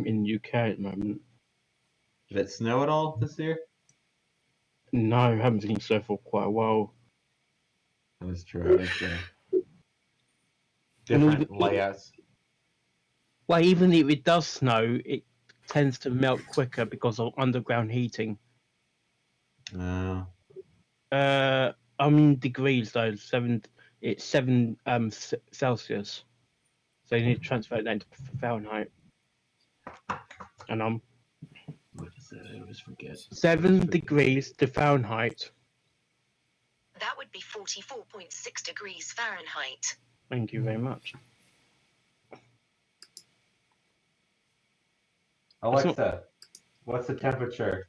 in UK at the moment. Did it snow at all this year? No, I haven't seen snow for quite a while. That is true. It's And different layouts. Well, even if it does snow, it tends to melt quicker because of underground heating. I'm in degrees though. It's 7 Celsius. So you need to transfer that into Fahrenheit. And I'm What is that? I always forget. 7 degrees to Fahrenheit. That would be 44.6 degrees Fahrenheit. Thank you very much. Alexa, what's the temperature?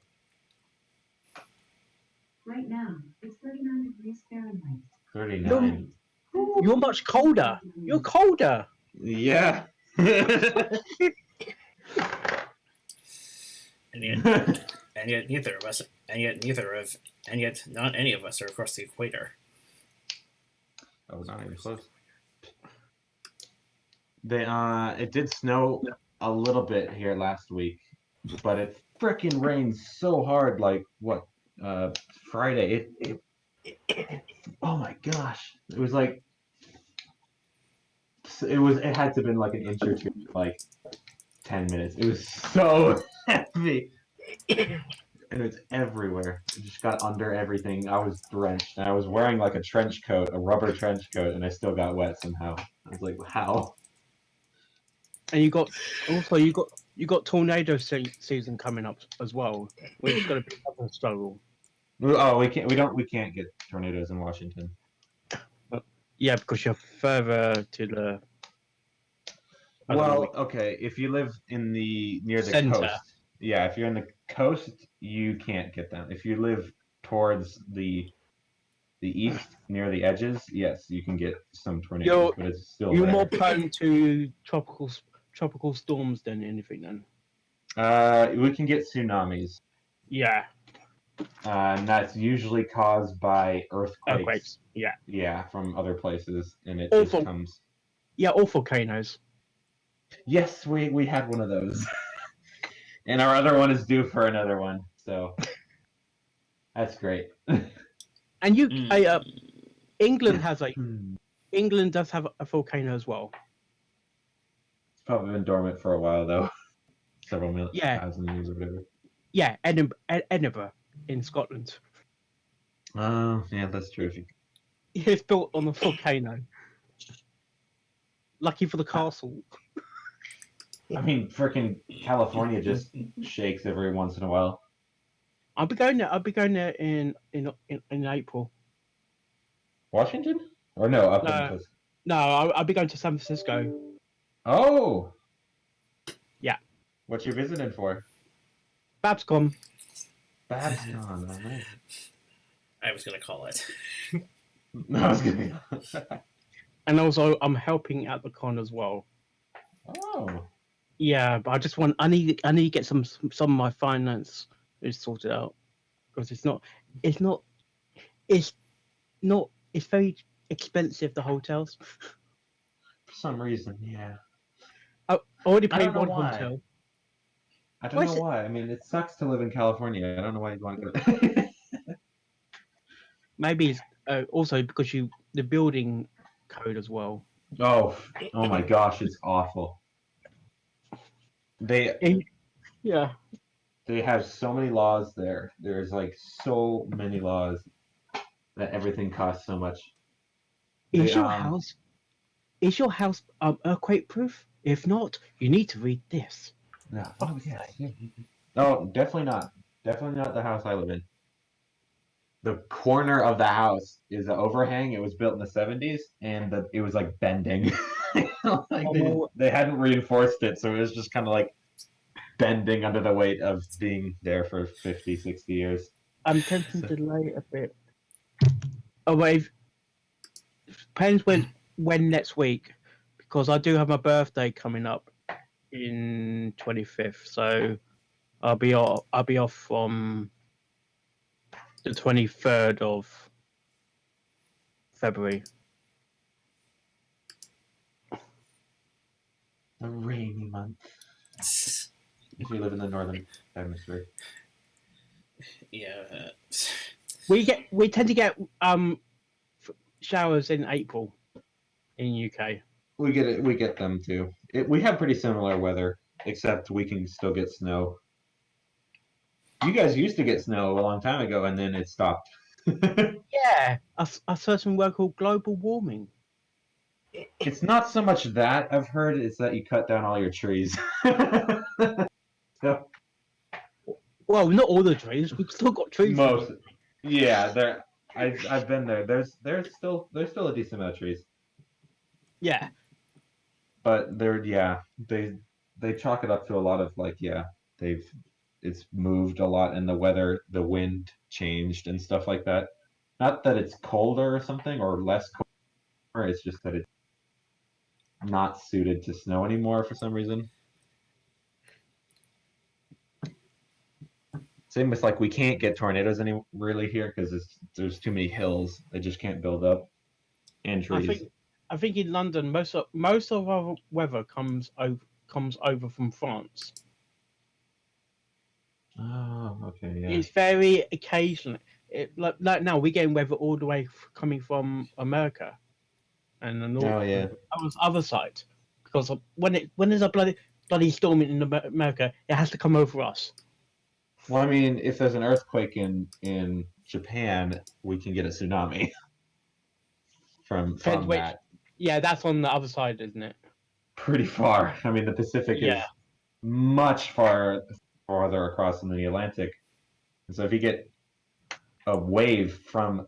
Right now, it's 39 degrees Fahrenheit. 39. You're much colder. You're colder. Yeah. And yet not any of us are across the equator. Oh, not even close. It did snow a little bit here last week, but it frickin' rained so hard. Like Friday? Oh my gosh! It was like it had to have been like an inch or two, like 10 minutes. It was so heavy, and it's everywhere. It just got under everything. I was drenched, and I was wearing like a trench coat, a rubber trench coat, and I still got wet somehow. I was like, how? And you got tornado season coming up as well, which is going to be another struggle. Oh, we can't get tornadoes in Washington. Yeah, because you're further to the. Well, okay, if you live near the Center. coast, yeah, if you're in the coast, you can't get them. If you live towards the east, near the edges, yes, you can get some tornadoes, but it's still You're there. more prone to tropical storms than anything. Then. We can get tsunamis. Yeah. And that's usually caused by earthquakes. Yeah. Yeah, from other places, and it Awful. just comes. Yeah, or volcanoes. Yes, we had one of those, and our other one is due for another one. So that's great. And England has England does have a volcano as well. It's probably been dormant for a while though, several thousand years or whatever. Yeah, Edinburgh in Scotland. Oh, yeah, that's true. It's built on a volcano. Lucky for the castle. I mean, freaking California just shakes every once in a while. I'll be going there in April. Washington? Or no, up in No. Coast. No, I'll be going to San Francisco. Oh! Yeah. What you visiting for? Babscom. Babscon, oh, nice. I was going to call it. I was gonna And also, I'm helping at the con as well. Oh. Yeah, but I need to get some of my finance sorted out because it's very expensive, the hotels. For some reason, yeah. I already I paid don't know one why. hotel. I don't know why. I mean, it sucks to live in California. I don't know why you'd want to go. Maybe it's also because the building code as well. Oh my gosh, it's awful. Yeah. They have so many laws there. There's like so many laws that everything costs so much. Is They your house earthquake proof? If not, you need to read this. no, oh yes, yeah. Oh, definitely not. Definitely not the house I live in. The corner of the house is an overhang. It was built in the 70s, and it was like bending. Like Oh, they hadn't reinforced it, so it was just kind of like bending under the weight of being there for 50, 60 years. I'm tempted to delay a bit. Oh wait, depends when next week, because I do have my birthday coming up in 25th, so I'll be off from the 23rd of February. A rainy month. If you live in the northern hemisphere. Yeah. We tend to get showers in April in UK. We get it. We get them too. We have pretty similar weather, except we can still get snow. You guys used to get snow a long time ago, and then it stopped. Yeah, a certain word called global warming. It's not so much that I've heard; it's that you cut down all your trees. So, Well, not all the trees. We've still got trees. most, yeah. There, I've been there. There's still a decent amount of trees, Yeah. but they chalk it up to a lot of like they've it's moved a lot and the wind changed and stuff like that. Not that it's colder or something or less colder, it's just that it's not suited to snow anymore for some reason. Same with like we can't get tornadoes any really here because there's too many hills. They just can't build up and trees. I think in London most of our weather comes over from France. Oh, okay, yeah. It's very occasional. Like now we're getting weather all the way coming from America and the north, Oh, yeah. other side, because when there's a bloody storm in America, it has to come over us. Well, I mean, if there's an earthquake in Japan, we can get a tsunami from Depends which. that. Yeah, that's on the other side, isn't it? Pretty far. I mean, the Pacific Yeah. is much farther across than the Atlantic. And so if you get a wave from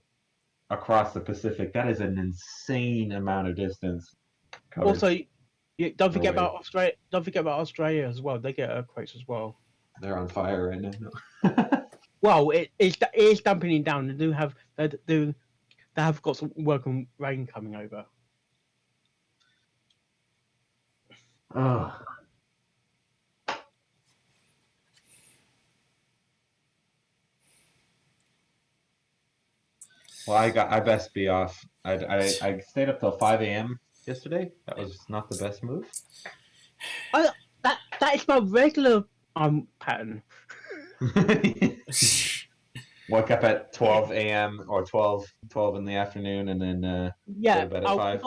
across the Pacific, that is an insane amount of distance covered. Also, don't forget wave. about Australia. Don't forget about Australia as well. They get earthquakes as well. They're on fire right now. Well, it is dumping down. They have got some welcome rain coming over. Oh. Well, I best be off. I stayed up till 5 a.m. yesterday. That was not the best move. That is my regular pattern. Woke up at 12 a.m. or 12 in the afternoon, and then go Yeah, to bed at 5.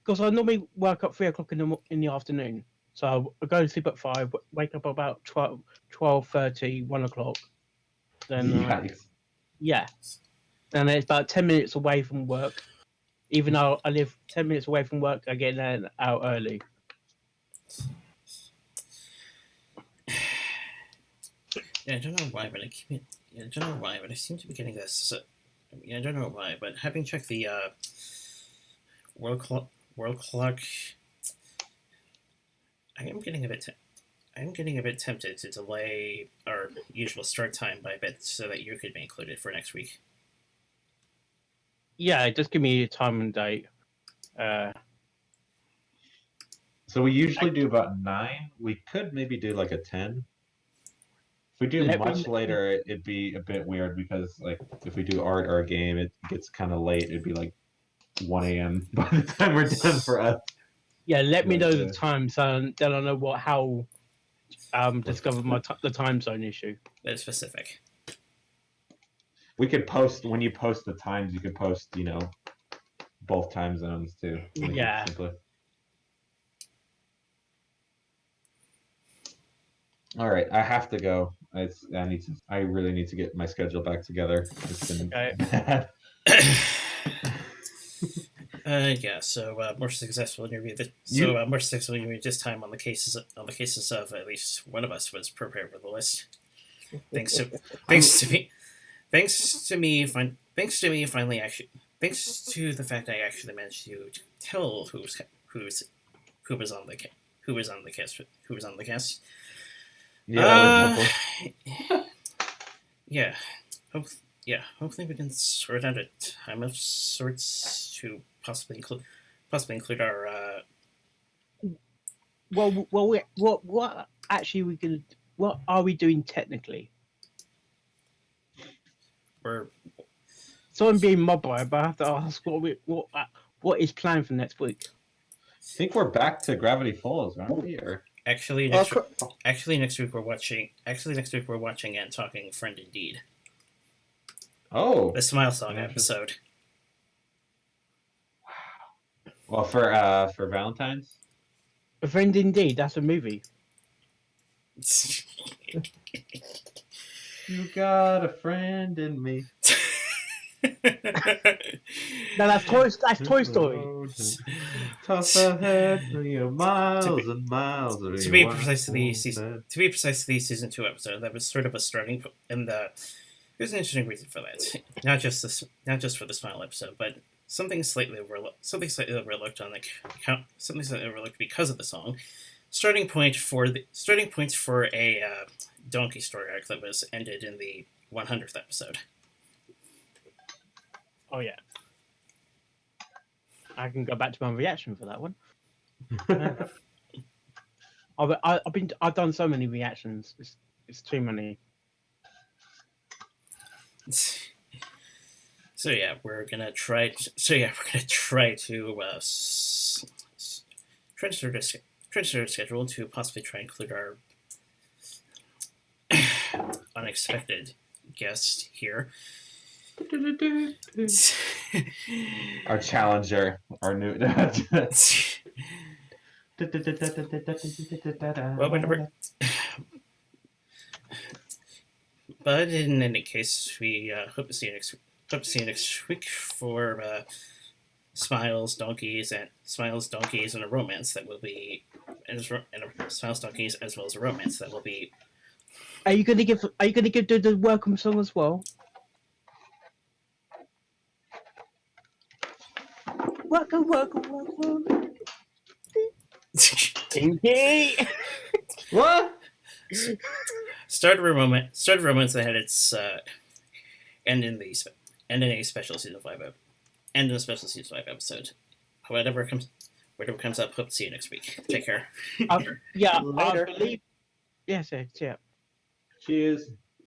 because I normally work up 3 o'clock in the afternoon. So I go to sleep at 5, wake up about 12:30, 1 o'clock. Then Yikes. yeah, and it's about 10 minutes away from work. Even though I live 10 minutes away from work, I get there out early. Yeah, I don't know why, but I don't know why, but I seem to be getting this. I don't know why, but having checked the world clock, I am getting a bit tempted to delay our usual start time by a bit so that you could be included for next week. Yeah, just give me a time and date. So we usually do about 9. We could maybe do like a 10. If we do much later, it'd be a bit weird because like if we do art or a game, it gets kind of late. It'd be like 1 a.m. by the time we're done for us. Yeah, let me know the time so then I know how discover the time zone issue. That's specific. We could post when you post the times. You could post, both time zones too. Yeah. All right, I have to go. I really need to get my schedule back together. It's been Okay. bad. Yeah. So more successful interview. More successful interview this time on the cases of at least one of us was prepared with the list. Thanks to me. Thanks to the fact I actually managed to tell who was on the cast. Yeah, that was helpful. Yeah. Hopefully we can sort out a time of sorts to possibly include our. What actually we can? What are we doing technically? So I'm being mobbed by, but I have to ask what is planned for next week? I think we're back to Gravity Falls, aren't we? Or Actually, next week we're watching and talking Friend Indeed. Oh, the Smile Song episode. Well, for Valentine's. A Friend Indeed. That's a movie. You got a friend in me. No, that's Toy Story. Toss ahead, miles and miles. To be precise, the season 2 episode that was sort of a starting point, and there's an interesting reason for that. Not just for the Smile episode, but something slightly overlooked because of the song. Starting point for a donkey story arc that was ended in the 100th episode. Oh yeah, I can go back to my reaction for that one. I've done so many reactions. It's too many. So yeah, we're gonna try to try to schedule to possibly try and include our unexpected guest here. Our challenger, our new. But in any case, we hope to see you next week for Smiles, Donkeys, and a romance that will be, Smiles, Donkeys, as well as a romance that will be. Are you gonna give the welcome song as well? Welcome. Dinky. What? Start of romance that had its end in a special season 5 episode. Whatever comes up, hope to see you next week. Take care. Yeah, Later. I believe. Yes, yeah. Cheers.